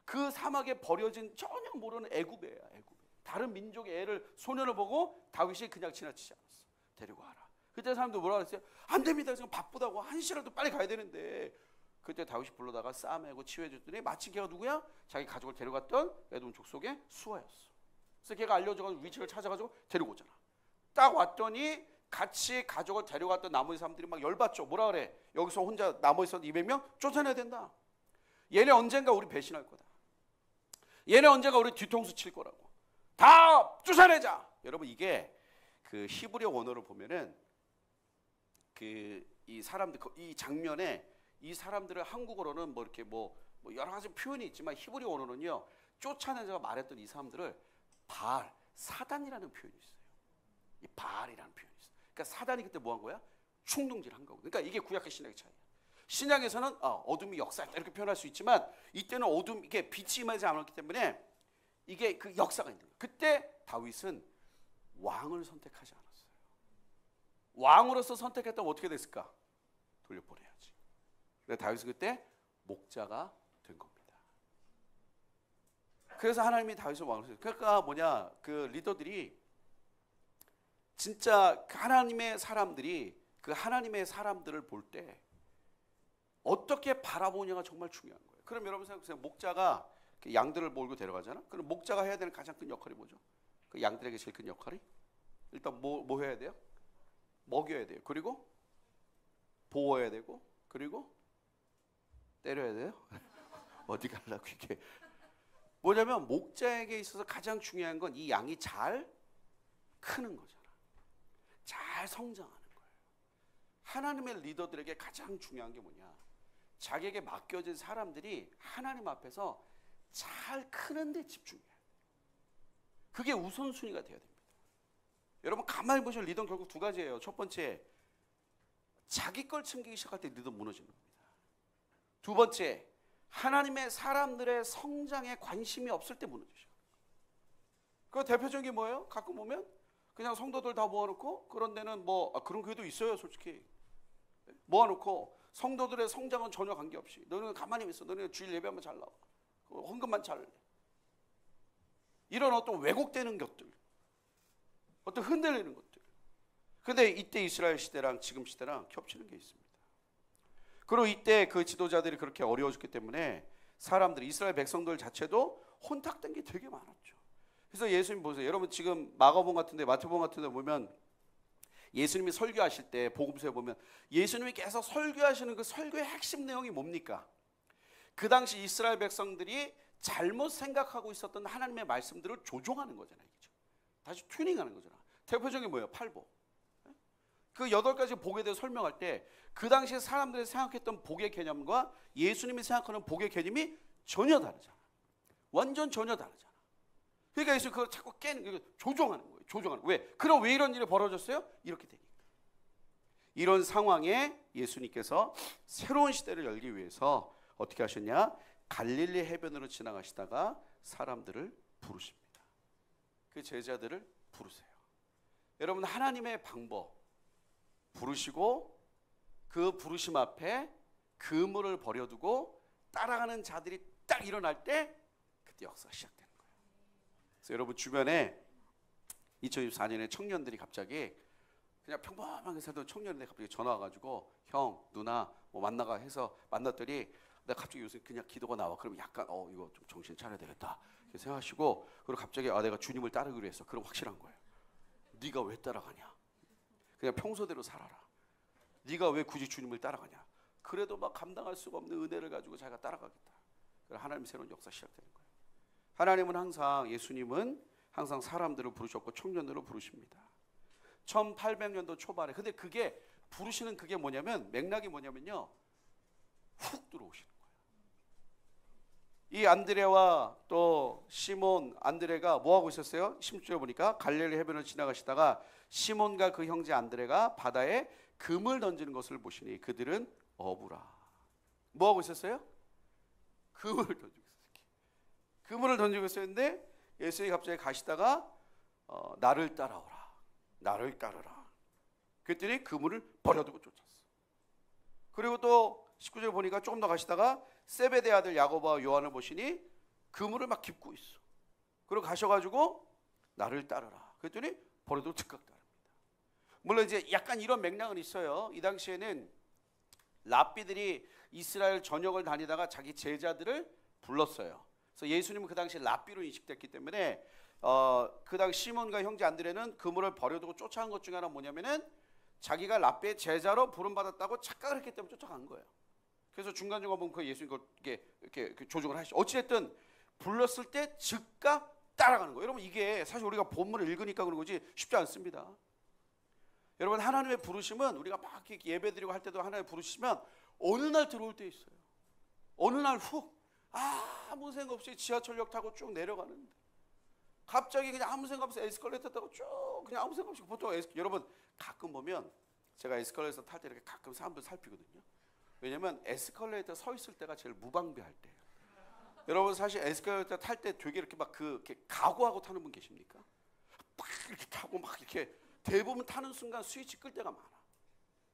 그 사막에 버려진 전혀 모르는 애굽애야. 다른 민족의 애를 소년을 보고 다윗이 그냥 지나치지 않았어. 데리고 와라. 그때 사람들 뭐라 그랬어요? 안 됩니다. 지금 바쁘다고. 한시라도 빨리 가야 되는데. 그때 다윗이 불러다가 싸매고 치유해줬더니 마침 걔가 누구야? 자기 가족을 데려갔던 에돔 족속의 수하였어. 그래서 걔가 알려줘가지고 위치를 찾아가지고 데리고 오잖아. 딱 왔더니 같이 가족을 데려갔던 나머지 사람들이 막 열받죠. 뭐라 그래? 여기서 혼자 남아있었던 200명 쫓아내야 된다. 얘네 언젠가 우리 배신할 거다. 얘네 언젠가 우리 뒤통수 칠 거라고. 다 쫓아내자. 여러분 이게 그 히브리어 원어를 보면은 이 사람들 이 장면에 이 사람들을 한국어로는 이렇게 여러 가지 표현이 있지만 히브리 언어는요 쫓아내자가 말했던 이 사람들을 사단이라는 표현이 있어요. 이 바알이라는 표현이 있어요. 그러니까 사단이 그때 뭐 한 거야? 충동질한 거고. 그러니까 이게 구약과 신약의 차이야. 신약에서는 어둠이 역사했다 이렇게 표현할 수 있지만 이때는 이게 빛이 임하지 않았기 때문에 이게 그 역사가 있는 거예요. 그때 다윗은 왕을 선택하지 않았어요. 왕으로서 선택했다면 어떻게 됐을까? 돌려보내야지. 그래서 다윗은 그때 목자가 된 겁니다. 그래서 하나님이 다윗을 왕으로 했어요. 그러니까 그 리더들이 진짜 하나님의 사람들을 볼 때 어떻게 바라보냐가 정말 중요한 거예요. 그럼 여러분 생각해보세요. 목자가 양들을 몰고 데려가잖아. 그럼 목자가 해야 되는 가장 큰 역할이 뭐죠? 그 양들에게 제일 큰 역할이 일단 뭐 해야 돼요? 먹여야 돼요. 그리고 보호해야 되고 그리고 때려야 돼요? 어디 가려고 이게 뭐냐면 목자에게 있어서 가장 중요한 건 이 양이 잘 크는 거잖아. 잘 성장하는 거예요. 하나님의 리더들에게 가장 중요한 게 뭐냐? 자기에게 맡겨진 사람들이 하나님 앞에서 잘 크는 데 집중해야 돼요. 그게 우선순위가 돼야 됩니다. 여러분 가만히 보시면 리더는 결국 두 가지예요. 첫 번째, 자기 걸 챙기기 시작할 때 리더 무너지는 겁니다. 두 번째, 하나님의 사람들의 성장에 관심이 없을 때 무너지죠. 그 대표적인 게 뭐예요? 가끔 보면 그냥 성도들 다 모아놓고, 그런 데는 그런 교회도 있어요. 솔직히 모아놓고 성도들의 성장은 전혀 관계없이 너는 가만히 있어. 너는 주일 예배하면 잘 나와. 헌금만 잘 내. 이런 어떤 왜곡되는 것들, 어떤 흔들리는 것들. 근데 이때 이스라엘 시대랑 지금 시대랑 겹치는 게 있습니다. 그리고 이때 그 지도자들이 그렇게 어려워졌기 때문에 사람들이, 이스라엘 백성들 자체도 혼탁된 게 되게 많았죠. 그래서 예수님 보세요. 여러분 지금 마가복음 같은데, 마태복음 같은데 보면 예수님이 설교하실 때 복음서에 보면 예수님이 계속 설교하시는 그 설교의 핵심 내용이 뭡니까? 그 당시 이스라엘 백성들이 잘못 생각하고 있었던 하나님의 말씀들을 조종하는 거잖아요. 그렇죠? 다시 튜닝하는 거잖아. 대표적인 뭐예요? 팔복. 그 8가지 복에 대해 설명할 때 그 당시에 사람들이 생각했던 복의 개념과 예수님이 생각하는 복의 개념이 전혀 다르잖아. 완전 전혀 다르잖아. 그러니까 예수님 그걸 자꾸 조종하는 거예요. 조종하는 거예요. 왜? 그럼 왜 이런 일이 벌어졌어요? 이렇게 되니까. 이런 상황에 예수님께서 새로운 시대를 열기 위해서 어떻게 하셨냐? 갈릴리 해변으로 지나가시다가 사람들을 부르십니다. 그 제자들을 부르세요. 여러분, 하나님의 방법 부르시고 그 부르심 앞에 그물을 버려두고 따라가는 자들이 딱 일어날 때 그때 역사가 시작되는 거예요. 그래서 여러분 주변에 2024년에 청년들이 갑자기 그냥 평범하게 살던 청년인데 갑자기 전화 와가지고 형, 누나 뭐 만나가 해서 만났더니 내가 갑자기 요새 그냥 기도가 나와. 그러면 약간 이거 좀 정신 차려야 되겠다 이렇게 생각하시고, 그리고 갑자기 내가 주님을 따르기로 했어. 그럼 확실한 거예요. 네가 왜 따라가냐? 그냥 평소대로 살아라. 네가 왜 굳이 주님을 따라가냐? 그래도 막 감당할 수가 없는 은혜를 가지고 자기가 따라가겠다. 그래서 하나님의 새로운 역사 시작되는 거예요. 하나님은 항상, 예수님은 항상 사람들을 부르셨고 청년들을 부르십니다. 1800년도 초반에. 근데 그게 부르시는 그게 뭐냐면, 맥락이 뭐냐면요, 훅 들어오시는 거예요. 이 안드레와 또 시몬, 안드레가 뭐 하고 있었어요? 16절에 보니까 갈릴리 해변을 지나가시다가 시몬과 그 형제 안드레가 바다에 금을 던지는 것을 보시니 그들은 어부라. 뭐 하고 있었어요? 그물을 던지고 있었어요. 그물을 던지고 있었는데 예수님이 갑자기 가시다가 나를 따라오라, 나를 따르라. 그랬더니 그물을 버려두고 쫓았어. 그리고 또 19절 보니까 조금 더 가시다가 세베대 아들 야고보와 요한을 보시니 그물을 막 깁고 있어. 그리고 가셔가지고 나를 따르라. 그랬더니 버려두고 즉각 따릅니다. 물론 이제 약간 이런 맥락은 있어요. 이 당시에는 랍비들이 이스라엘 전역을 다니다가 자기 제자들을 불렀어요. 그래서 예수님은 그 당시 랍비로 인식됐기 때문에 그 당시 시몬과 형제 안드레는 그물을 버려두고 쫓아간 것 중에 하나 뭐냐면은 자기가 랍비의 제자로 부름받았다고 착각을 했기 때문에 쫓아간 거예요. 그래서 중간중간 보면 그 예수님 이렇게 조종을 하시죠. 어찌됐든 불렀을 때 즉각 따라가는 거예요. 여러분 이게 사실 우리가 본문을 읽으니까 그런 거지 쉽지 않습니다. 여러분 하나님의 부르심은 우리가 막 예배드리고 할 때도 하나님의 부르시면 어느 날 들어올 때 있어요. 어느 날 훅 아무 생각 없이 지하철역 타고 쭉 내려가는데 갑자기 그냥 아무 생각 없이 에스컬레이터 타고 쭉 그냥 아무 생각 없이, 보통 여러분 가끔 보면 제가 에스컬레이터 탈 때 이렇게 가끔 사람들 살피거든요. 왜냐면 에스컬레이터 서 있을 때가 제일 무방비할 때예요. 여러분 사실 에스컬레이터 탈 때 되게 이렇게 막 이렇게 각오하고 타는 분 계십니까? 막 이렇게 타고 막 이렇게 대부분 타는 순간 스위치 끌 때가 많아.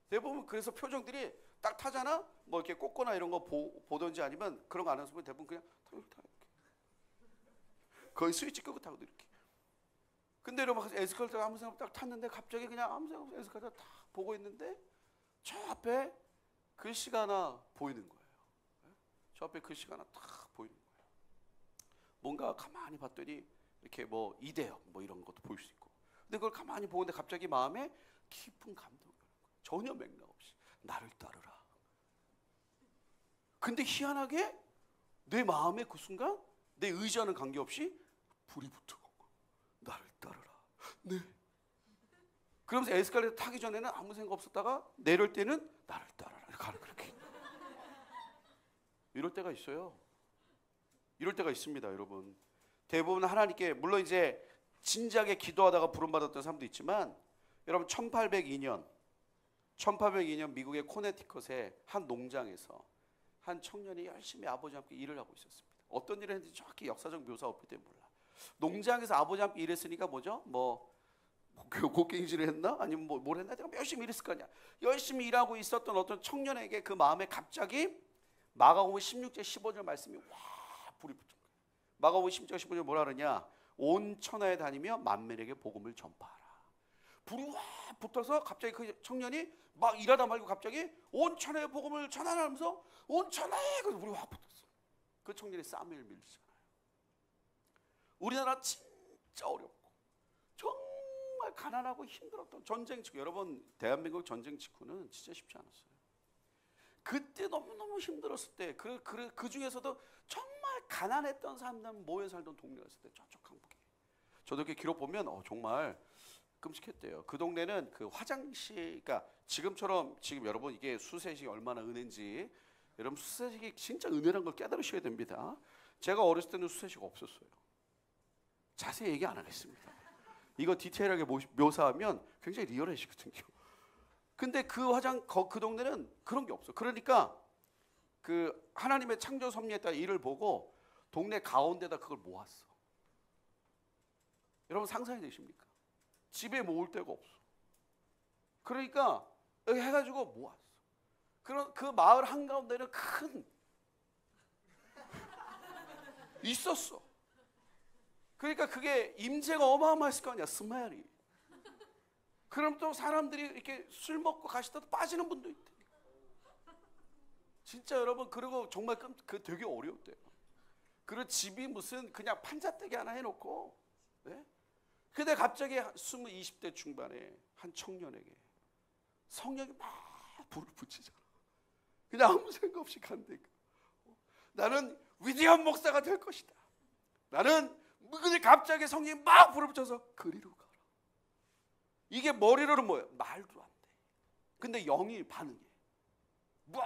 대부분 그래서 표정들이 딱 타잖아. 뭐 이렇게 꽂거나 이런 거 보든지 아니면 그런 거 안 하는 분 대부분 그냥 타 이렇게. 거의 스위치 끄고 타거든 이렇게. 근데 여러분 에스컬레이터 아무 생각 없이 딱 탔는데 갑자기 그냥 아무 생각 없이 에스컬레이터 딱 보고 있는데 저 앞에 글씨가 하나 보이는 거예요. 저 앞에 글씨가 하나 딱 보이는 거예요. 뭔가 가만히 봤더니 이렇게 뭐 이대요 뭐 이런 것도 보일 수 있고. 근데 그걸 가만히 보는데 갑자기 마음에 깊은 감동이 오는 거예요. 전혀 맥락 없이 나를 따르라. 근데 희한하게 내 마음에 그 순간 내 의지와는 관계없이 불이 붙은 거예요. 나를 따르라. 네. 그러면서 에스컬레이터 타기 전에는 아무 생각 없었다가 내릴 때는 나를 따르라. 그렇게. 이럴 때가 있어요. 이럴 때가 있습니다, 여러분. 대부분 하나님께, 물론 이제 진지하게 기도하다가 부름받았던 사람도 있지만 여러분 1802년 미국의 코네티컷의 한 농장에서 한 청년이 열심히 아버지와 함께 일을 하고 있었습니다. 어떤 일을 했는지 정확히 역사적 묘사가 없기 때문에 몰라. 농장에서 아버지와 함께 일했으니까 뭐죠? 곡괭이질을 했나? 아니면 뭘 했나? 내가 열심히 일했을 거 아니야. 열심히 일하고 있었던 어떤 청년에게 그 마음에 갑자기 마가복음 16절 15절 말씀이 불이 붙은 거예요. 마가복음 16절 15절 뭐라 그러냐? 온 천하에 다니며 만민에게 복음을 전파하라. 불이 확 붙어서 갑자기 그 청년이 막 일하다 말고 갑자기 온 천하에 복음을 전하면서 온 천하에 그 불이 확 붙었어. 그 청년이 사무엘 밀스잖아요. 우리나라 진짜 어렵고 정말 가난하고 힘들었던 전쟁 직후, 여러분 대한민국 전쟁 직후는 진짜 쉽지 않았어요. 그때 너무너무 힘들었을 때 그 중에서도 정말 가난했던 사람들 모여 살던 동네가 있을 때 저쪽 강북에 저도 이렇게 기록 보면 정말 끔찍했대요. 그 동네는 그 화장실, 그러니까 지금처럼 지금 여러분 이게 수세식이 얼마나 은혜인지 여러분 수세식이 진짜 은혜란 걸 깨달으셔야 됩니다. 제가 어렸을 때는 수세식 없었어요. 자세히 얘기 안 하겠습니다. 이거 디테일하게 묘사하면 굉장히 리얼해지거든요. 근데 그 동네는 그런 게 없어. 그러니까 그 하나님의 창조 섭리에 따라 일을 보고 동네 가운데다 그걸 모았어. 여러분 상상이 되십니까? 집에 모을 데가 없어. 그러니까 여기 해가지고 모았어. 그런 그 마을 한가운데는 큰 있었어. 그러니까 그게 임재가 어마어마했을 거 아니야. 스멜이. 그럼 또 사람들이 이렇게 술 먹고 가시다가 빠지는 분도 있대. 진짜 여러분, 그리고 정말 그 되게 어려웠대요. 그리고 집이 무슨 그냥 판자떼기 하나 해놓고, 네? 근데 갑자기 20대 중반에 한 청년에게 성령이 막 불을 붙이잖아. 그냥 아무 생각 없이 간다니까. 나는 위대한 목사가 될 것이다. 나는 근데 갑자기 성령이 막 불을 붙여서 그리로 가라. 이게 머리로는 뭐예요? 말도 안 돼. 근데 영이 반응해.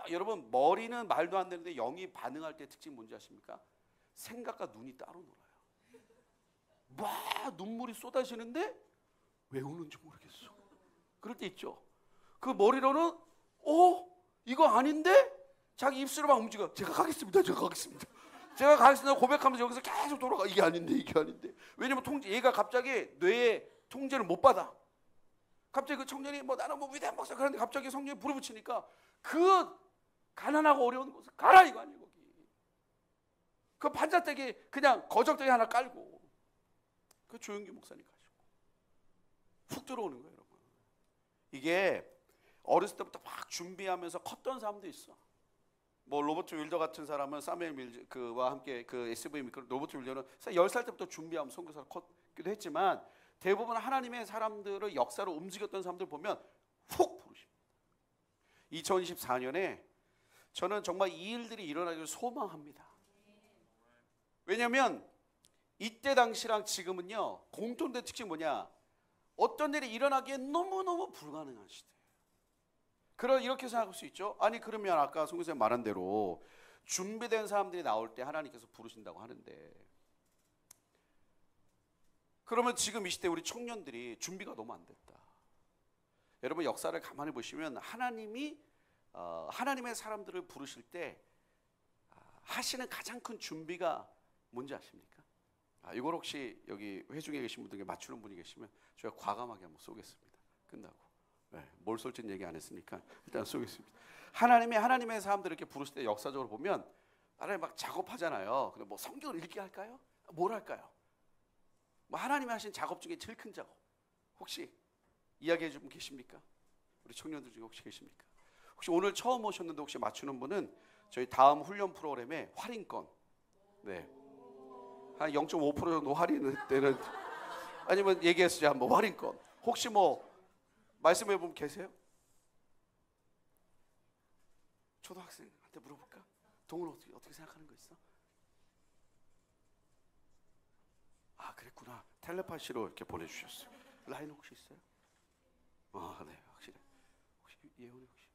여러분 머리는 말도 안 되는데 영이 반응할 때 특징 뭔지 아십니까? 생각과 눈이 따로 놀아요. 막 눈물이 쏟아지는데 왜 우는지 모르겠어. 그럴 때 있죠. 그 머리로는 이거 아닌데 자기 입술을 막 움직여. 제가 가겠습니다. 고백하면서 여기서 계속 돌아가. 이게 아닌데. 왜냐면 얘가 갑자기 뇌에 통제를 못 받아. 갑자기 그 청년이 나는 위대한 목사 그런데 갑자기 성령이 불을 붙이니까 그 가난하고 어려운 곳을 가라 이거 아니에요. 거기 그 판자떼기 그냥 거적대기 하나 깔고 그 조용기 목사님 가시고 훅 들어오는 거예요. 여러분, 이게 어렸을 때부터 막 준비하면서 컸던 사람도 있어. 로버트 윌더 같은 사람은 사무엘 밀즈와 함께 그 SV 로버트 윌더는 10살 때부터 준비하면 선교사를 컸기도 했지만 대부분 하나님의 사람들을 역사로 움직였던 사람들 보면 훅 부르십니다. 2024년에 저는 정말 이 일들이 일어나기를 소망합니다. 왜냐하면 이때 당시랑 지금은요 공통된 특징이 뭐냐? 어떤 일이 일어나기에 너무너무 불가능한 시대예요. 이렇게 생각할 수 있죠. 아니 그러면 아까 송 교수님 말한 대로 준비된 사람들이 나올 때 하나님께서 부르신다고 하는데, 그러면 지금 이 시대 우리 청년들이 준비가 너무 안 됐다. 여러분 역사를 가만히 보시면 하나님이 하나님의 사람들을 부르실 때 하시는 가장 큰 준비가 뭔지 아십니까? 이걸 혹시 여기 회중에 계신 분들께 맞추는 분이 계시면 제가 과감하게 한번 쏘겠습니다. 끝나고. 뭘 쏠지는 얘기 안 했으니까 일단 쏘겠습니다. 하나님의 사람들을 이렇게 부르실 때 역사적으로 보면 나를 막 작업하잖아요. 근데 성경을 읽게 할까요? 뭘 할까요? 하나님이 하신 작업 중에 제일 큰 작업 혹시 이야기해 준 분 계십니까? 우리 청년들 중에 혹시 계십니까? 혹시 오늘 처음 오셨는데 혹시 맞추는 분은 저희 다음 훈련 프로그램에 할인권, 한 0.5% 정도 할인되는, 아니면 얘기했어요 한번 할인권. 혹시 말씀해 보면 계세요? 초등학생한테 물어볼까? 동훈 어떻게 생각하는 거 있어? 그랬구나. 텔레파시로 이렇게 보내주셨어요. 라인 혹시 있어요? 네, 확실해. 혹시 예원이 혹시?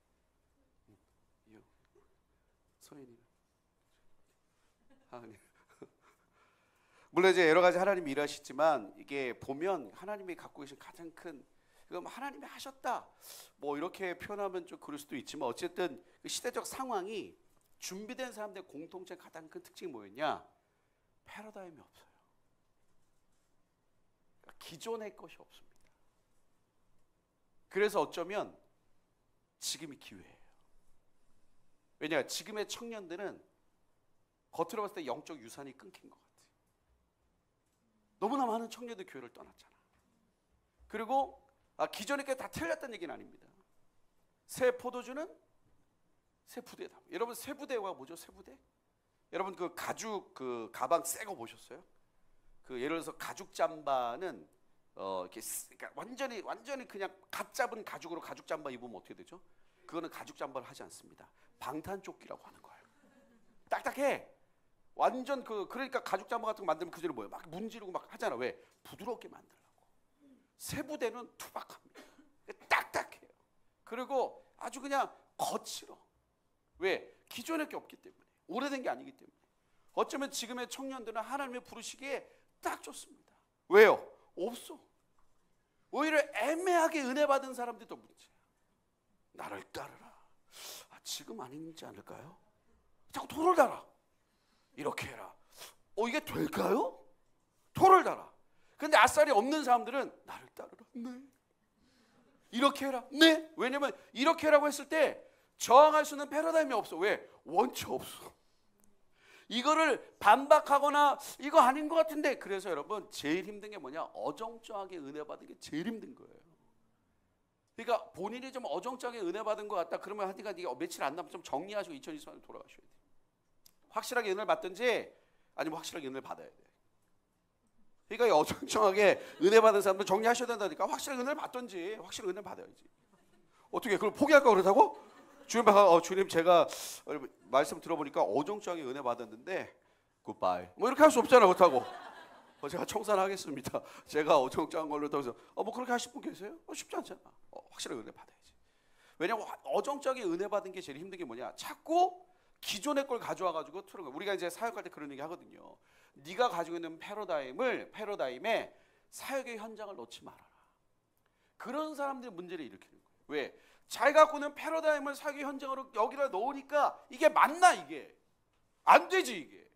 예원. 서인이는? 네. 물론 이제 여러 가지 하나님이 일하시지만 이게 보면 하나님이 갖고 계신 가장 큰, 그럼 하나님이 하셨다 뭐 이렇게 표현하면 좀 그럴 수도 있지만 어쨌든 그 시대적 상황이 준비된 사람들의 공통된 가장 큰 특징이 뭐였냐? 패러다임이 없어요. 그러니까 기존의 것이 없습니다. 그래서 어쩌면 지금이 기회예요. 왜냐? 지금의 청년들은 겉으로 봤을 때 영적 유산이 끊긴 것 같아요. 너무나 많은 청년들 교회를 떠났잖아. 그리고 기존의 게 다 틀렸다는 얘기는 아닙니다. 새 포도주는 새 부대다. 여러분 새 부대가 뭐죠? 새 부대? 여러분 그 가죽 그 가방 새 거 보셨어요? 그 예를 들어서 가죽 잠바는 이렇게 그러니까 완전히 그냥 갓 잡은 가죽으로 가죽 잠바 입으면 어떻게 되죠? 그거는 가죽 잠바를 하지 않습니다. 방탄조끼라고 하는 거예요. 딱딱해. 완전 그러니까 가죽 잠바 같은 거 만들면 그 전에 뭐예요? 막 문지르고 막 하잖아. 왜? 부드럽게 만들려고. 새 부대는 투박합니다. 딱딱해요. 그리고 아주 그냥 거칠어. 왜? 기존의 게 없기 때문에. 오래된 게 아니기 때문에. 어쩌면 지금의 청년들은 하나님의 부르시기에 딱 좋습니다. 왜요? 없어. 오히려 애매하게 은혜 받은 사람들이 더 문제야. 나를 따르라. 지금 아니지 않을까요? 자꾸 돌을 달아. 이렇게 해라. 이게 될까요? 돌을 달아. 근데 아싸리 없는 사람들은 나를 따르라. 네. 이렇게 해라. 네. 왜냐면 이렇게 해라고 했을 때 저항할 수 있는 패러다임이 없어. 왜? 원치 없어. 이거를 반박하거나 이거 아닌 것 같은데. 그래서 여러분 제일 힘든 게 뭐냐? 어정쩡하게 은혜 받은 게 제일 힘든 거예요. 그러니까 본인이 좀 어정쩡하게 은혜 받은 것 같다. 그러면 하여간 네가 며칠 안 남으면 좀 정리하시고 2024년에 돌아가셔야 돼. 확실하게 은혜를 받든지 아니면 확실하게 은혜를 받아야 돼. 그러니까 어정쩡하게 은혜 받은 사람들 정리하셔야 된다니까. 확실하게 은혜를 받든지 확실하게 은혜를 받아야지. 어떻게 그걸 포기할까 그러다고? 주님 제가 말씀 들어보니까 어정쩡하게 은혜 받았는데 굿바이 뭐 이렇게 할 수 없잖아. 그렇다고 제가 청산하겠습니다. 제가 어정쩡한 걸로 해서 뭐 그렇게 하실 분 계세요? 쉽지 않잖아. 확실하게 은혜 받아야지. 왜냐면 어정쩡하게 은혜 받은 게 제일 힘든 게 뭐냐? 자꾸 기존의 걸 가져와 가지고 틀은 거야. 우리가 이제 사역할 때 그런 얘기 하거든요. 네가 가지고 있는 패러다임에 사역의 현장을 놓지 말아라. 그런 사람들이 문제를 일으키는 거예요. 왜? 잘 갖고 있는 패러다임을 사역의 현장으로 여기다 놓으니까 이게 맞나? 이게 안 되지. 이게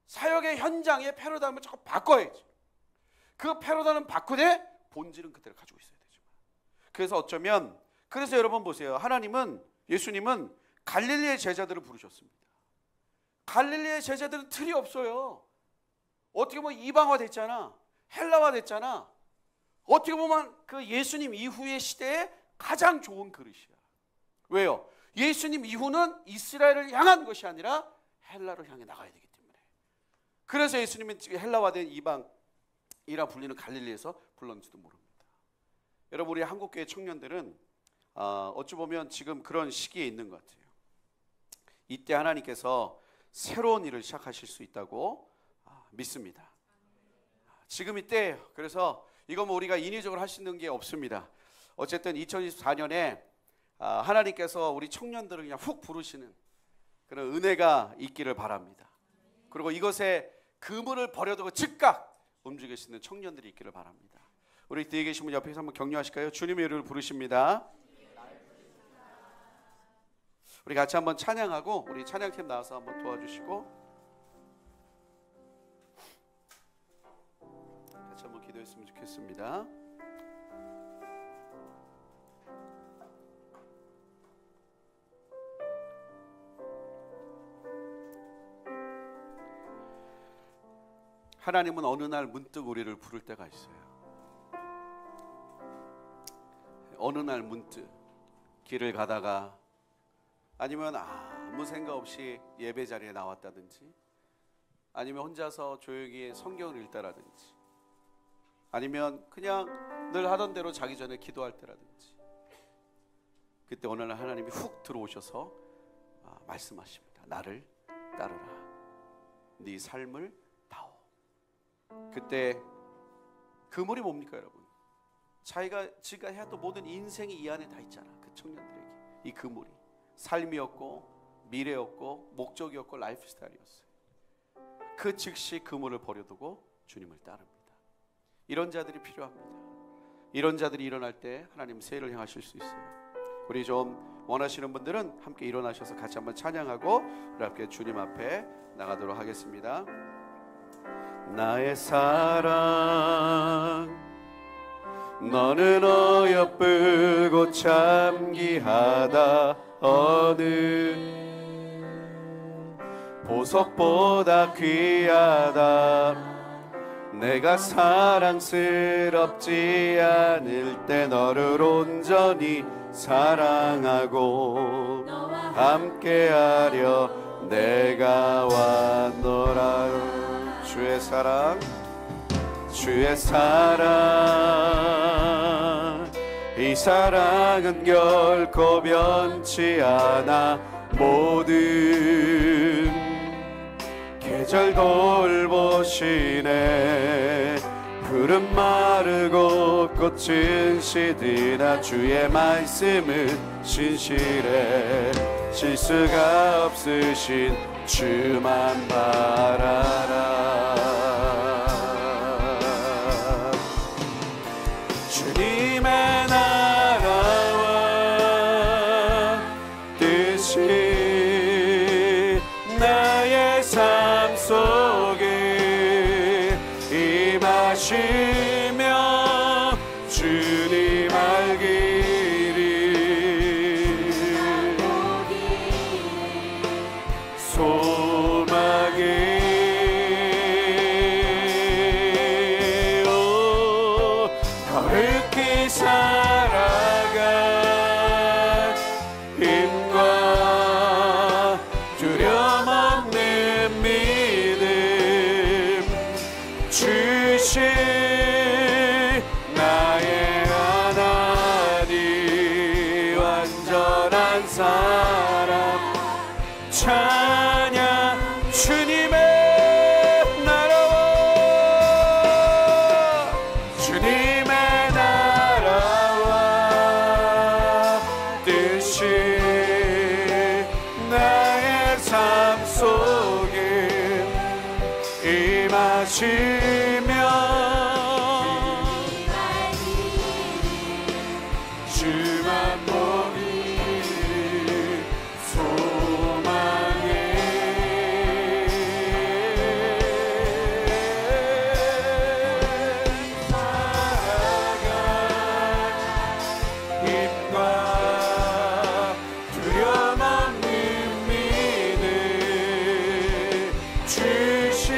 사역의 현장의 패러다임을 자꾸 바꿔야지. 그 패러다임을 바꾸되 본질은 그대로 가지고 있어야 되지만. 그래서 어쩌면 그래서 여러분 보세요. 예수님은 갈릴리의 제자들을 부르셨습니다. 갈릴리의 제자들은 틀이 없어요. 어떻게 보면 이방화 됐잖아. 헬라화 됐잖아. 어떻게 보면 그 예수님 이후의 시대에 가장 좋은 그릇이야. 왜요? 예수님 이후는 이스라엘을 향한 것이 아니라 헬라를 향해 나가야 되기 때문에. 그래서 예수님은 헬라화된 이방이라 불리는 갈릴리에서 불렀는지도 모릅니다. 여러분 우리 한국교회 청년들은 어찌 보면 지금 그런 시기에 있는 것 같아요. 이때 하나님께서 새로운 일을 시작하실 수 있다고 믿습니다. 지금 이때예요. 그래서 이거 뭐 우리가 인위적으로 할 수 있는 게 없습니다. 어쨌든 2024년에 하나님께서 우리 청년들을 그냥 훅 부르시는 그런 은혜가 있기를 바랍니다. 그리고 이것에 그물을 버려두고 즉각 움직일 수 있는 청년들이 있기를 바랍니다. 우리 뒤에 계신 분 옆에서 한번 격려하실까요? 주님의 이름을 부르십니다. 우리 같이 한번 찬양하고 우리 찬양팀 나와서 한번 도와주시고 같이 한번 기도했으면 좋겠습니다. 하나님은 어느 날 문득 우리를 부를 때가 있어요. 어느 날 문득 길을 가다가 아니면 아무 생각 없이 예배 자리에 나왔다든지 아니면 혼자서 조용히 성경을 읽다라든지 아니면 그냥 늘 하던 대로 자기 전에 기도할 때라든지 그때 어느 날 하나님이 훅 들어오셔서 말씀하십니다. 나를 따르라. 네 삶을 다오. 그때 그물이 뭡니까 여러분? 지가 해왔던 모든 인생이 이 안에 다 있잖아. 그 청년들에게 이 그물이 삶이었고 미래였고 목적이었고 라이프 스타일이었어요. 그 즉시 그물을 버려두고 주님을 따릅니다. 이런 자들이 필요합니다. 이런 자들이 일어날 때 하나님 세일을 행하실 수 있어요. 우리 좀 원하시는 분들은 함께 일어나셔서 같이 한번 찬양하고 우리 함께 주님 앞에 나가도록 하겠습니다. 나의 사랑 너는 어여쁘고 참 귀하다. 어느 보석보다 귀하다. 내가 사랑스럽지 않을 때 너를 온전히 사랑하고 함께하려 내가 왔노라. 주의 사랑, 주의 사랑, 이 사랑은 결코 변치 않아. 모든 계절 돌보시네. 푸른 마르고 꽃은 시드나 주의 말씀은 신실해. 실수가 없으신 주만 바라라. 주님의 나라와 뜻이 나의 삶 속에 임하시며 주님 알기를 소망이 거룩히 살아가 힘과 두려움 없는 믿음 주신 나의 하나님 완전한 사람 찬양. 주님의 나라와 주님의 나라와 뜻이 나의 삶 속에 임하시며 주만 보기를 소망해. 살아가 힘과 두려움 없는 믿음 주신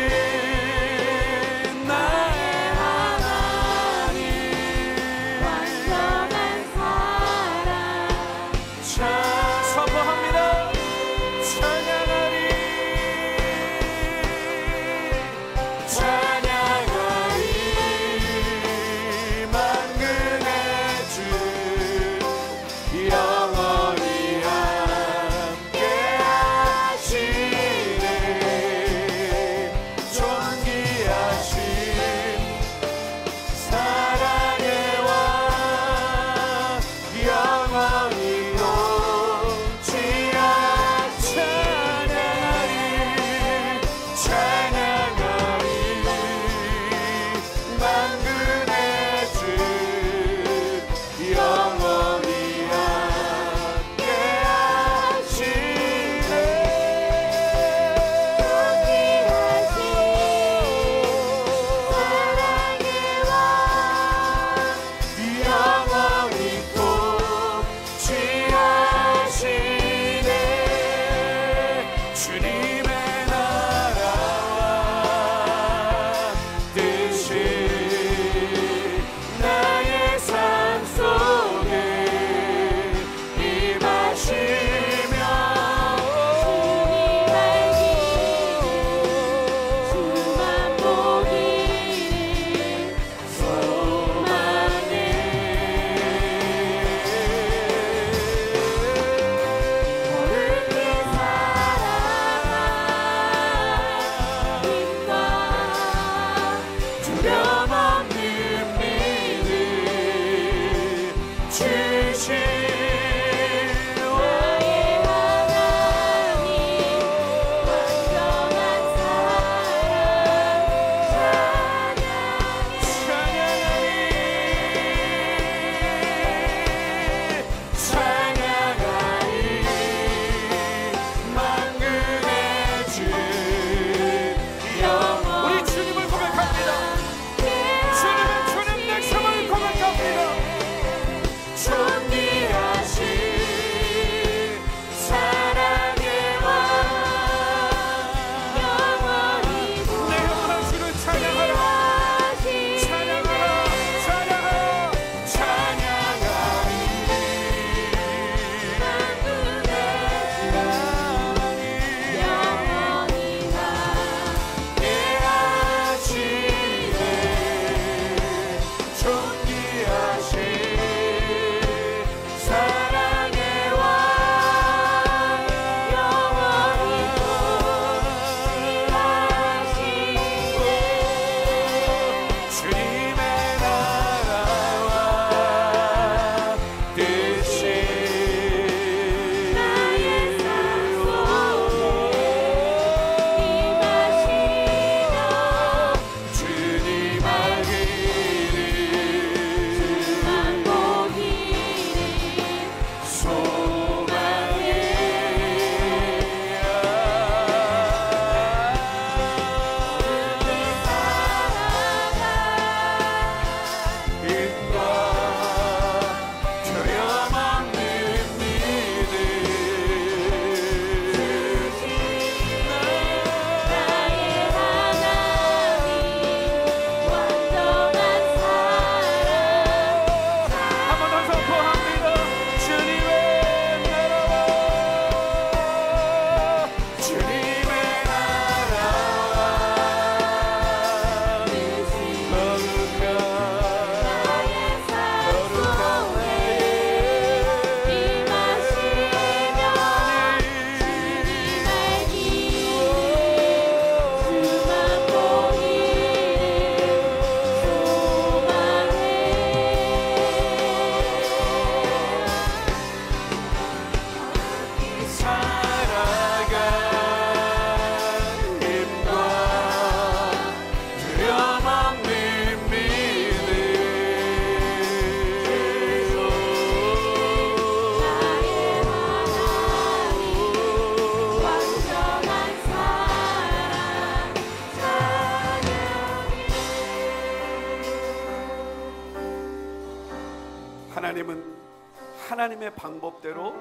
하나님의 방법대로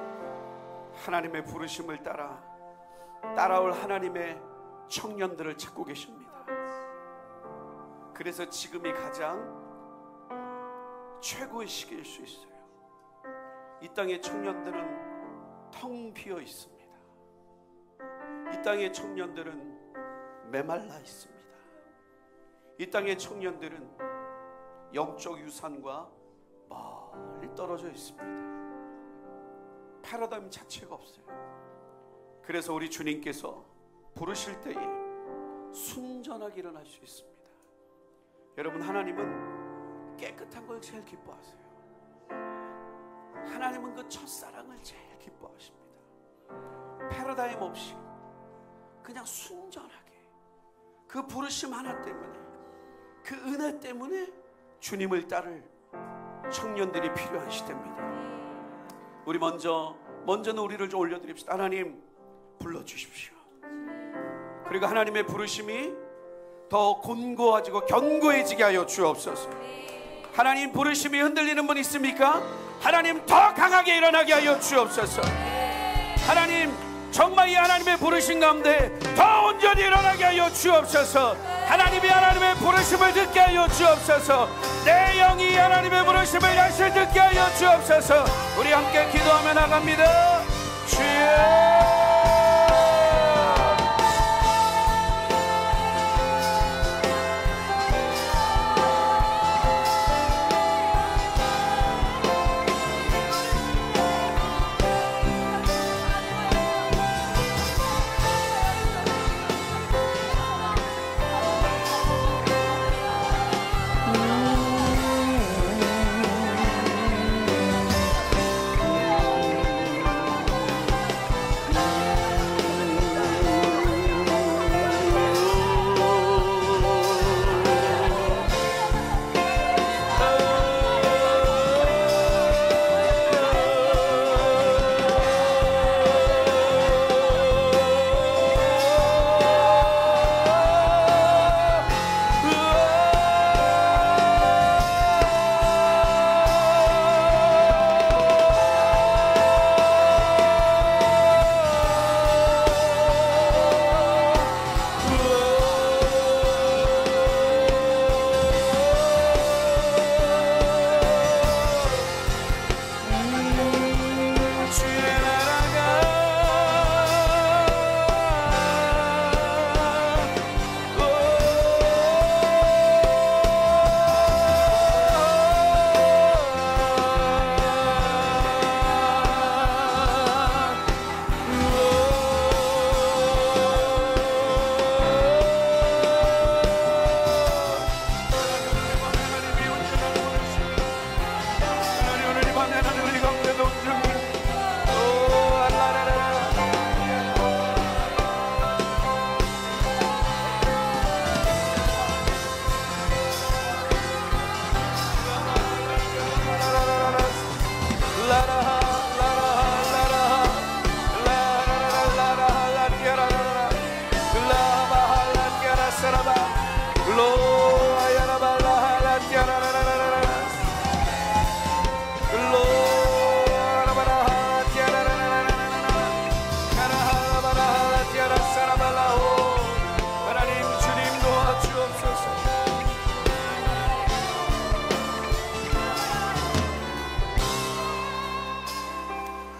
하나님의 부르심을 따라올 하나님의 청년들을 찾고 계십니다. 그래서 지금이 가장 최고의 시기일 수 있어요. 이 땅의 청년들은 텅 비어 있습니다. 이 땅의 청년들은 메말라 있습니다. 이 땅의 청년들은 영적 유산과 멀리 떨어져 있습니다. 패러다임 자체가 없어요. 그래서 우리 주님께서 부르실 때에 순전하게 일어날 수 있습니다. 여러분, 하나님은 깨끗한 걸 제일 기뻐하세요. 하나님은 그 첫사랑을 제일 기뻐하십니다. 패러다임 없이 그냥 순전하게 그 부르심 하나 때문에, 그 은혜 때문에 주님을 따를 청년들이 필요한 시대입니다. 우리 먼저는 우리를 좀 올려드립시다. 하나님 불러주십시오. 그리고 하나님의 부르심이 더 곤고해지고 견고해지게 하여 주옵소서. 하나님 부르심이 흔들리는 분 있습니까? 하나님 더 강하게 일어나게 하여 주옵소서. 하나님 정말 이 하나님의 부르심 가운데 더 온전히 일어나게 하여 주옵소서. 하나님이 하나님의 부르심을 듣게 하여 주옵소서. 내 영이 하나님의 부르심을 다시 듣게 하여 주옵소서. 우리 함께 기도하며 나갑니다. 주여,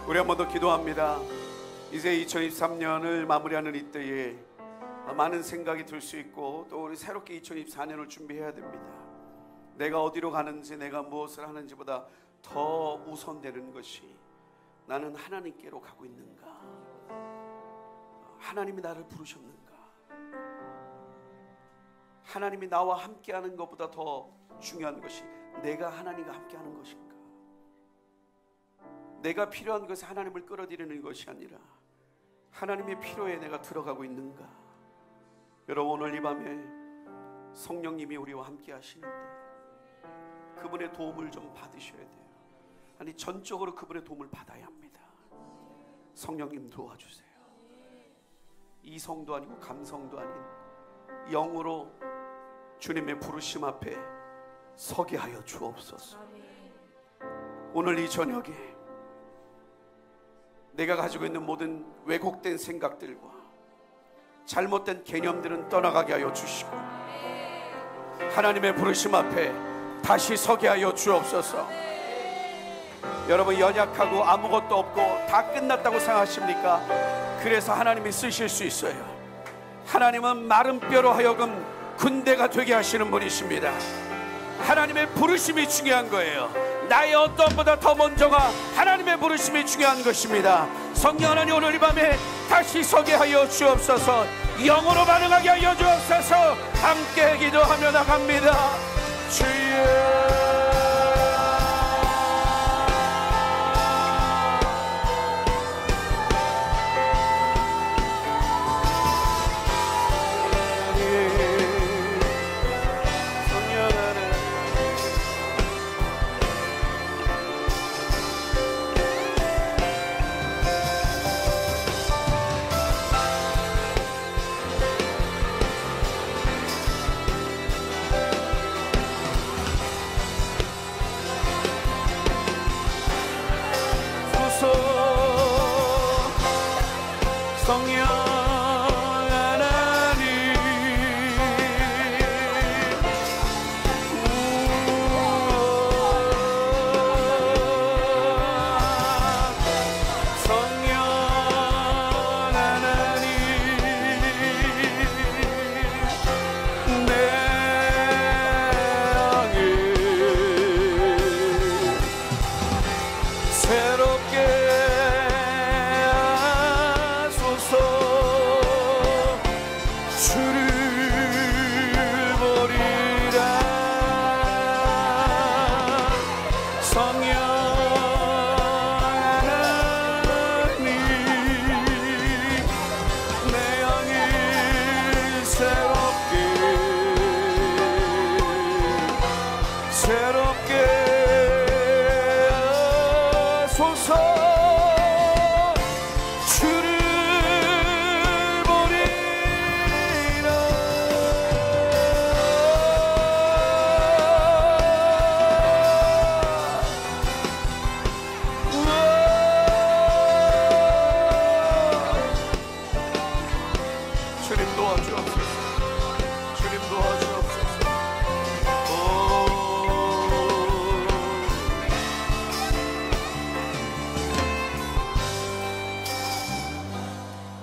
우리 한 번 더 기도합니다. 이제 2023년을 마무리하는 이때에 많은 생각이 들 수 있고 또 우리 새롭게 2024년을 준비해야 됩니다. 내가 어디로 가는지, 내가 무엇을 하는지보다 더 우선되는 것이 나는 하나님께로 가고 있는가, 하나님이 나를 부르셨는가, 하나님이 나와 함께하는 것보다 더 중요한 것이 내가 하나님과 함께하는 것인가, 내가 필요한 것에 하나님을 끌어들이는 것이 아니라 하나님의 필요에 내가 들어가고 있는가. 여러분, 오늘 이 밤에 성령님이 우리와 함께 하시는데 그분의 도움을 좀 받으셔야 돼요. 아니, 전적으로 그분의 도움을 받아야 합니다. 성령님 도와주세요. 이성도 아니고 감성도 아닌 영으로 주님의 부르심 앞에 서게 하여 주옵소서. 오늘 이 저녁에 내가 가지고 있는 모든 왜곡된 생각들과 잘못된 개념들은 떠나가게 하여 주시고 하나님의 부르심 앞에 다시 서게 하여 주옵소서. 여러분, 연약하고 아무것도 없고 다 끝났다고 생각하십니까? 그래서 하나님이 쓰실 수 있어요. 하나님은 마른 뼈로 하여금 군대가 되게 하시는 분이십니다. 하나님의 부르심이 중요한 거예요. 나의 어떤 것보다 더 먼저가 하나님의 부르심이 중요한 것입니다. 성령 하나님, 오늘 이 밤에 다시 서게 하여 주옵소서. 영으로 반응하게 하여 주옵소서. 함께 기도하며 나갑니다. 주여,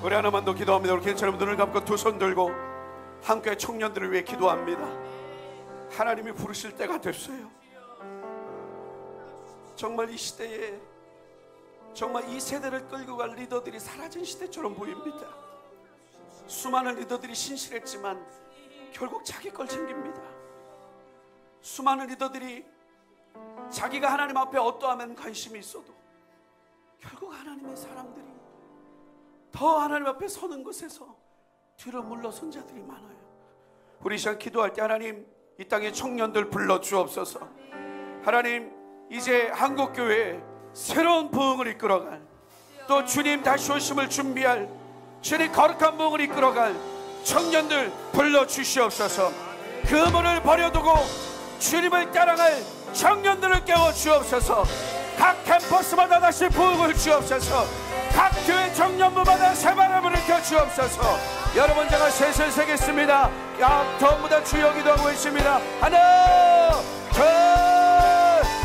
우리 하나만 더 기도합니다. 우리 괜찮으면 눈을 감고 두 손 들고 함께 청년들을 위해 기도합니다. 하나님이 부르실 때가 됐어요. 정말 이 시대에 정말 이 세대를 끌고 갈 리더들이 사라진 시대처럼 보입니다. 수많은 리더들이 신실했지만 결국 자기 걸 챙깁니다. 수많은 리더들이 자기가 하나님 앞에 어떠하면 관심이 있어도 결국 하나님의 사람들이 더 하나님 앞에 서는 곳에서 뒤로 물러선 자들이 많아요. 우리 시간 기도할 때 하나님, 이 땅의 청년들 불러 주옵소서. 하나님, 이제 한국교회에 새로운 부흥을 이끌어갈, 또 주님 다시 오심을 준비할 주님 거룩한 부흥을 이끌어갈 청년들 불러 주시옵소서. 그물을 버려두고 주님을 따라갈 청년들을 깨워 주옵소서. 각 캠퍼스마다 다시 부흥을 주옵소서. 각 교회 청년부마다 새바람을 일으켜 주옵소서. 여러분, 제가 셋을 세겠습니다. 전부 다 주여 기도하고 있습니다. 하나, 둘,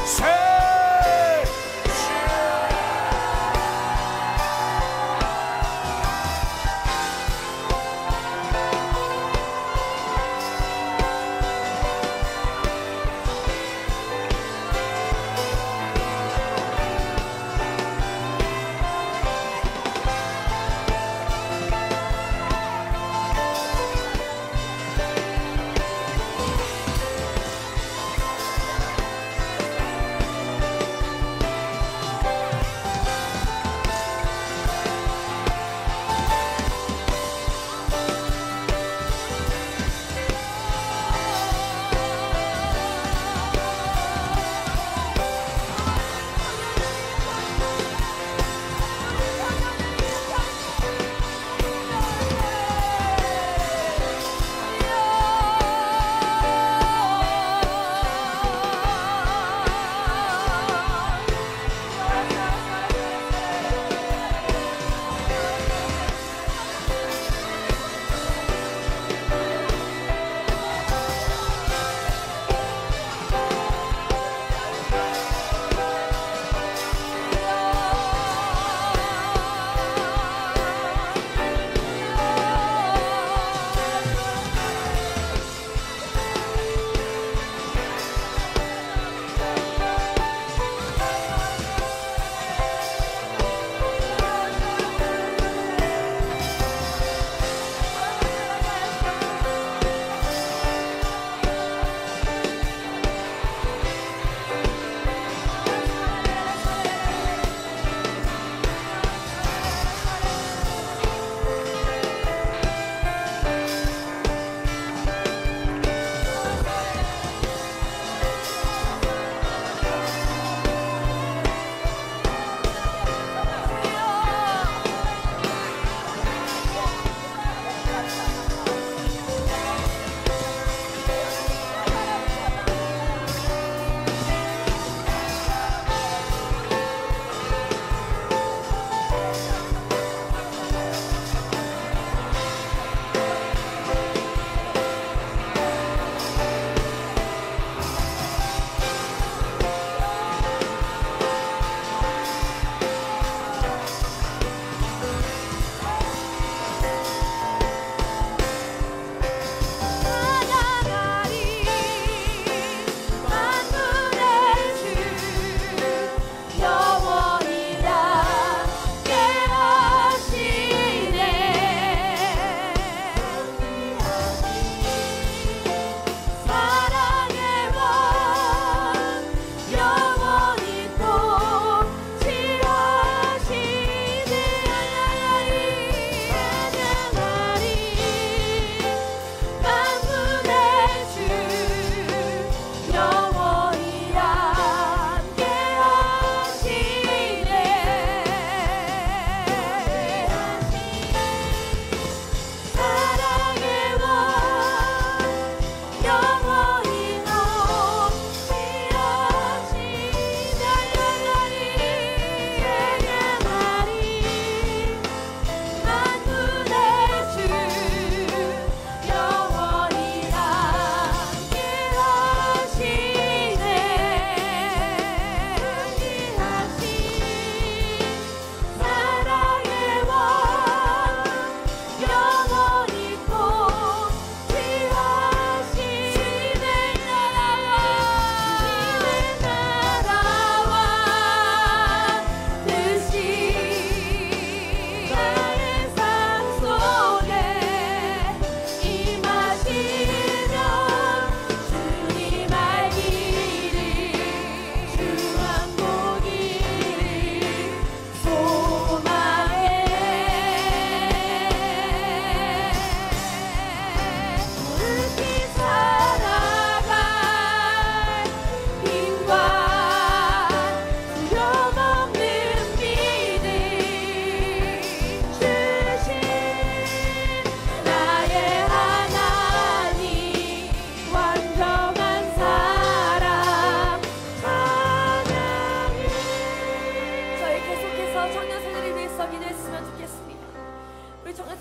셋.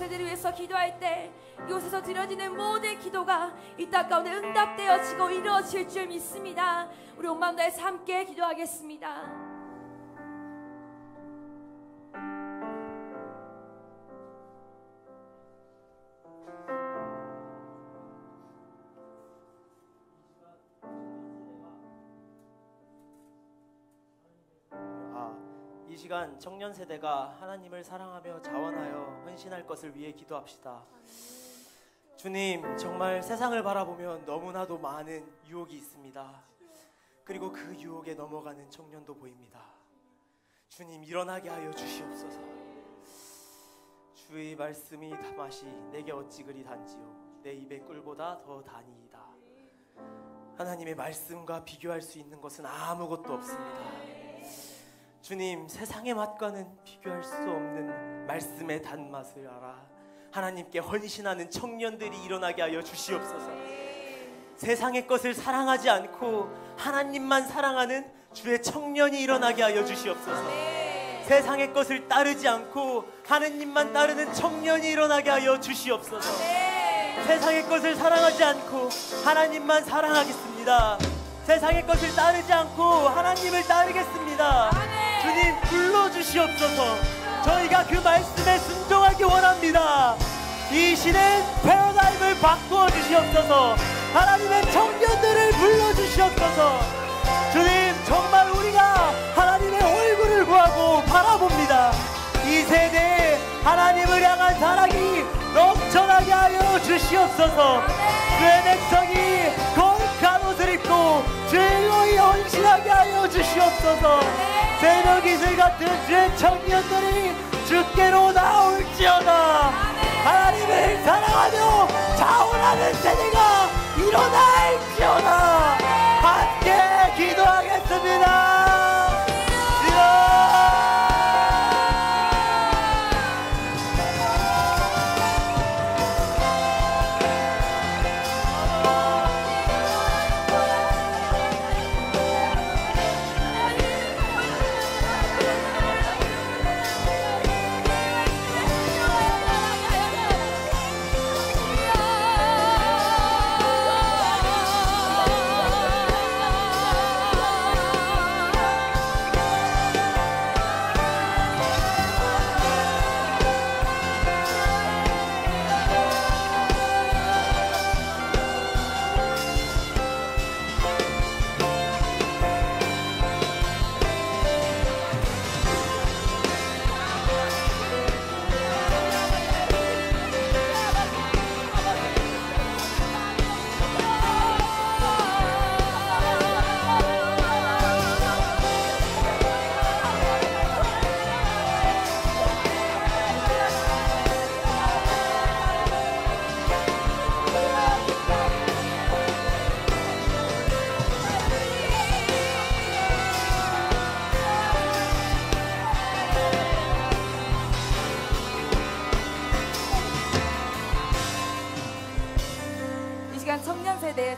세대를 위해서 기도할 때 이곳에서 드려지는 모든 기도가 이 땅 가운데 응답되어지고 이루어질 줄 믿습니다. 우리 온 마음 다해서 함께 기도하겠습니다. 이 시간 청년 세대가 하나님을 사랑하며 자원하여 헌신할 것을 위해 기도합시다. 주님, 정말 세상을 바라보면 너무나도 많은 유혹이 있습니다. 그리고 그 유혹에 넘어가는 청년도 보입니다. 주님, 일어나게 하여 주시옵소서. 주의 말씀이 맛이 내게 어찌 그리 단지요 내 입의 꿀보다 더 다니이다. 하나님의 말씀과 비교할 수 있는 것은 아무것도 없습니다. 주님, 세상의 맛과는 비교할 수 없는 말씀의 단맛을 알아 하나님께 헌신하는 청년들이 일어나게 하여 주시옵소서. 세상의 것을 사랑하지 않고 하나님만 사랑하는 주의 청년이 일어나게 하여 주시옵소서. 세상의 것을 따르지 않고 하나님만 따르는 청년이 일어나게 하여 주시옵소서. 세상의 것을 사랑하지 않고 하나님만 사랑하겠습니다. 세상의 것을 따르지 않고 하나님을 따르겠습니다. 주님, 불러주시옵소서. 저희가 그 말씀에 순종하기 원합니다. 이 시대 패러다임을 바꾸어 주시옵소서. 하나님의 청년들을 불러주시옵소서. 주님, 정말 우리가 하나님의 얼굴을 구하고 바라봅니다. 이 세대에 하나님을 향한 사랑이 넘쳐나게 하여 주시옵소서. 주의 백성이 거룩한 옷을 입고 즐거이 헌신하게 하여 주시옵소서. 새벽 이슬 같은 주의 청년들이 주께로 나올지어다. 하나님을 사랑하며 자원하는 세대가 일어날지어다. 함께 기도하겠습니다.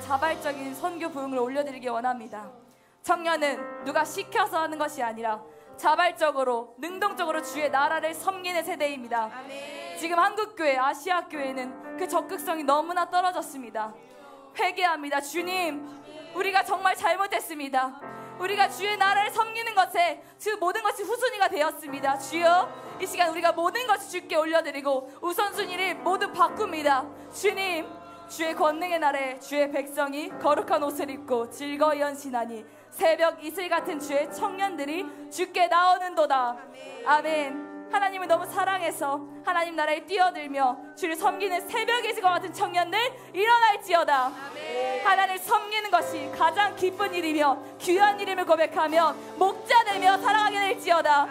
자발적인 선교 부흥을 올려드리기 원합니다. 청년은 누가 시켜서 하는 것이 아니라 자발적으로 능동적으로 주의 나라를 섬기는 세대입니다. 지금 한국교회, 아시아교회는 그 적극성이 너무나 떨어졌습니다. 회개합니다. 주님, 우리가 정말 잘못했습니다. 우리가 주의 나라를 섬기는 것에 그 모든 것이 후순위가 되었습니다. 주여, 이 시간 우리가 모든 것을 주께 올려드리고 우선순위를 모두 바꿉니다. 주님, 주의 권능의 날에 주의 백성이 거룩한 옷을 입고 즐거이 헌신하니 새벽 이슬 같은 주의 청년들이 주께 나오는도다. 아멘. 하나님을 너무 사랑해서 하나님 나라에 뛰어들며 주를 섬기는 새벽 이슬과 같은 청년들 일어날지어다. 하나님을 섬기는 것이 가장 기쁜 일이며 귀한 일임을 고백하며 목자 되며 살아가게 될지어다.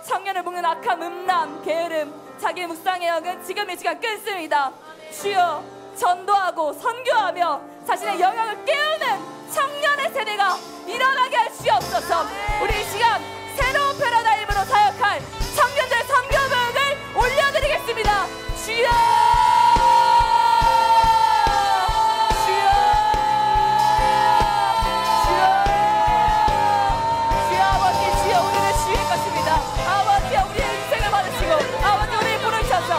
청년을 묶는 악한 음란, 게으름, 자기의 묵상의 영은 지금 이 시간 끊습니다. 주여, 전도하고 선교하며 자신의 영역을 깨우는 청년의 세대가 일어나게 할 주옵소서. 우리 이 시간 새로운 패러다임으로 사역할 청년들의 선교 부흥을 올려드리겠습니다. 주여, 주여, 주여, 주여. 아버지, 주여, 우리는 주의 것입니다. 아버지, 우리의 인생을 받으시고 아버지, 우리를 부르셔서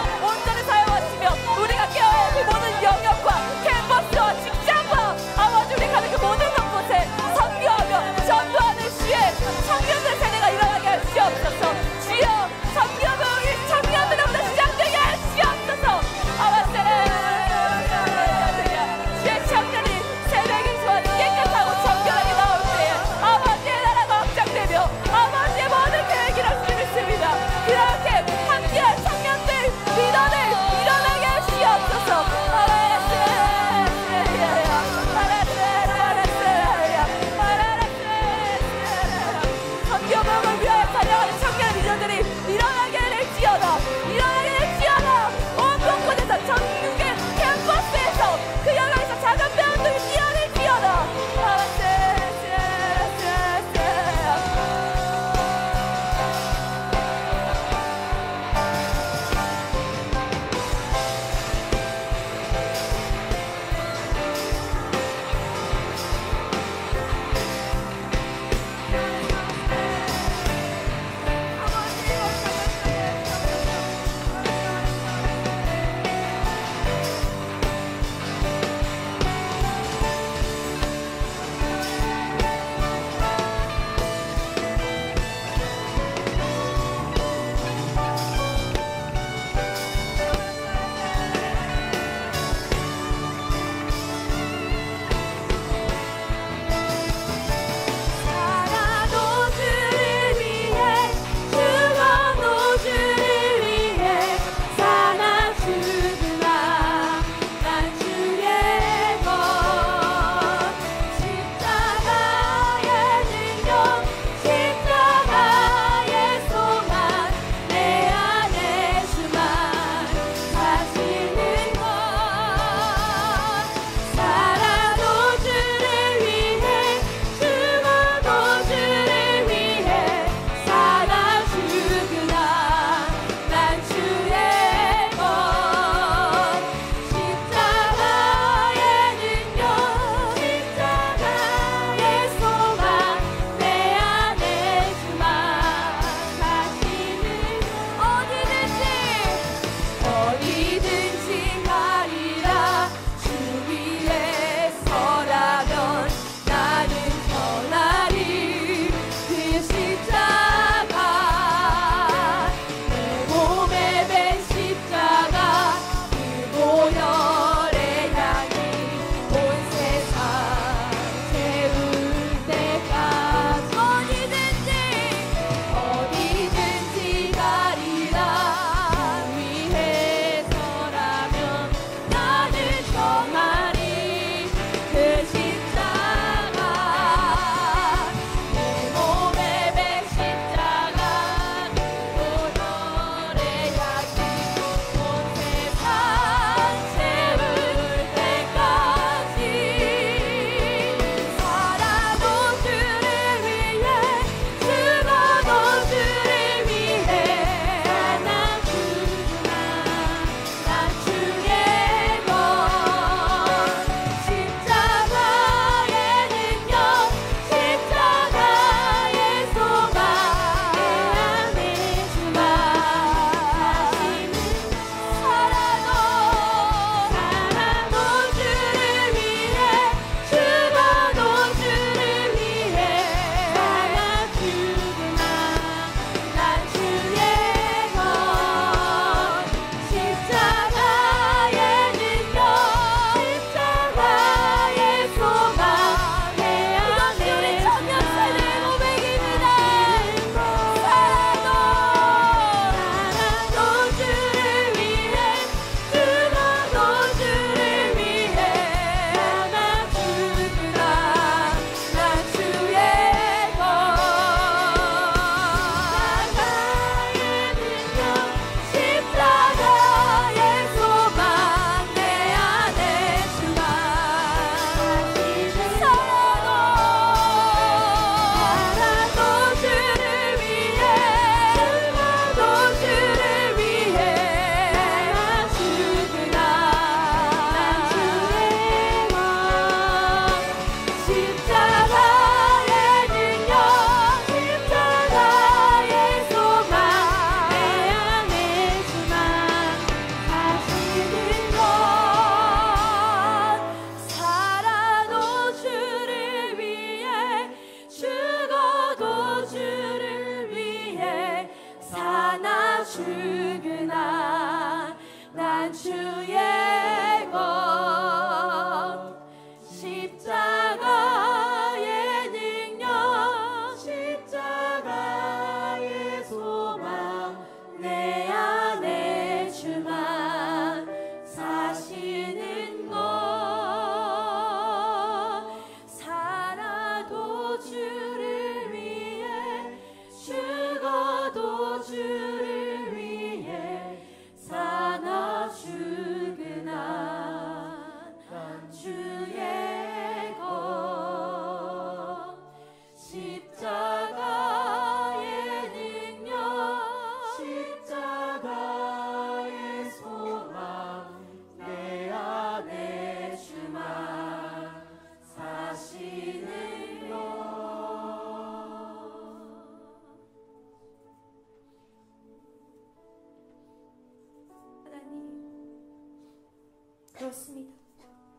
그렇습니다.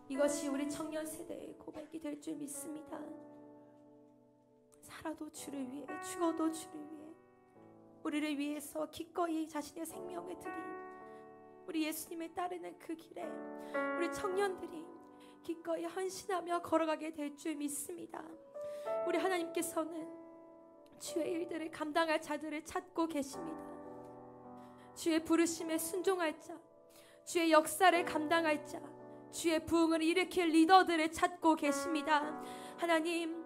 이것이 우리 청년 세대의 고백이 될 줄 믿습니다. 살아도 주를 위해, 죽어도 주를 위해, 우리를 위해서 기꺼이 자신의 생명을 드린 우리 예수님을 따르는 그 길에 우리 청년들이 기꺼이 헌신하며 걸어가게 될 줄 믿습니다. 우리 하나님께서는 주의 일들을 감당할 자들을 찾고 계십니다. 주의 부르심에 순종할 자, 주의 역사를 감당할 자, 주의 부흥을 일으킬 리더들을 찾고 계십니다. 하나님,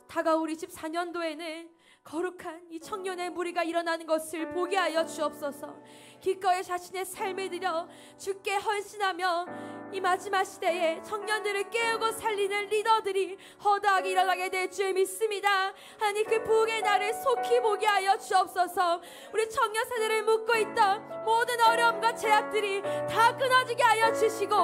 다가올 24년도에는 거룩한 이 청년의 무리가 일어나는 것을 보게 하여 주옵소서. 기꺼이 자신의 삶을 들여 주께 헌신하며 이 마지막 시대에 청년들을 깨우고 살리는 리더들이 허다하게 일어나게 될 줄 믿습니다. 하나님, 그 부흥의 날을 속히 보게 하여 주옵소서. 우리 청년 세대를 묶고 있던 모든 어려움과 제약들이 다 끊어지게 하여 주시고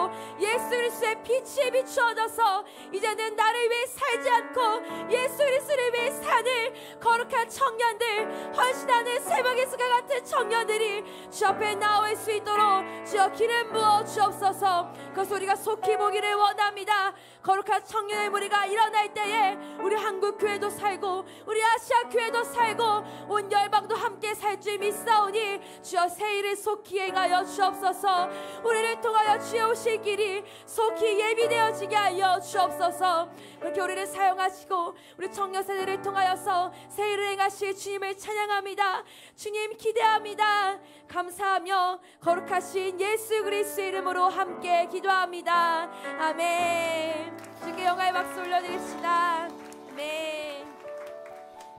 예수 그리스도의 빛이 비추어져서 이제는 나를 위해 살지 않고 예수 그리스도를 위해 사는 거룩한 청년들, 헌신하는 새벽의 수가 같은 청년들이 주 앞에 나올 수 있도록 주여 기름 부어 주옵소서. 그래서 우리가 속히 보기를 원합니다. 거룩한 청년의 무리가 일어날 때에 우리 한국 교회도 살고 우리 아시아 교회도 살고 온 열방도 함께 살 줄 믿사오니 주여 새 일을 속히 행하여 주옵소서. 우리를 통하여 주의 오실 길이 속히 예비되어지게 하여 주옵소서. 그렇게 우리를 사용하시고 우리 청년 세대를 통하여서 새 일을 행하실 주님을 찬양합니다. 주님 기대합니다. 감사하며 거룩하신 예수 그리스도 이름으로 함께 기도합니다. 아멘. 주께 영광의 박수 올려드립시다. 아멘.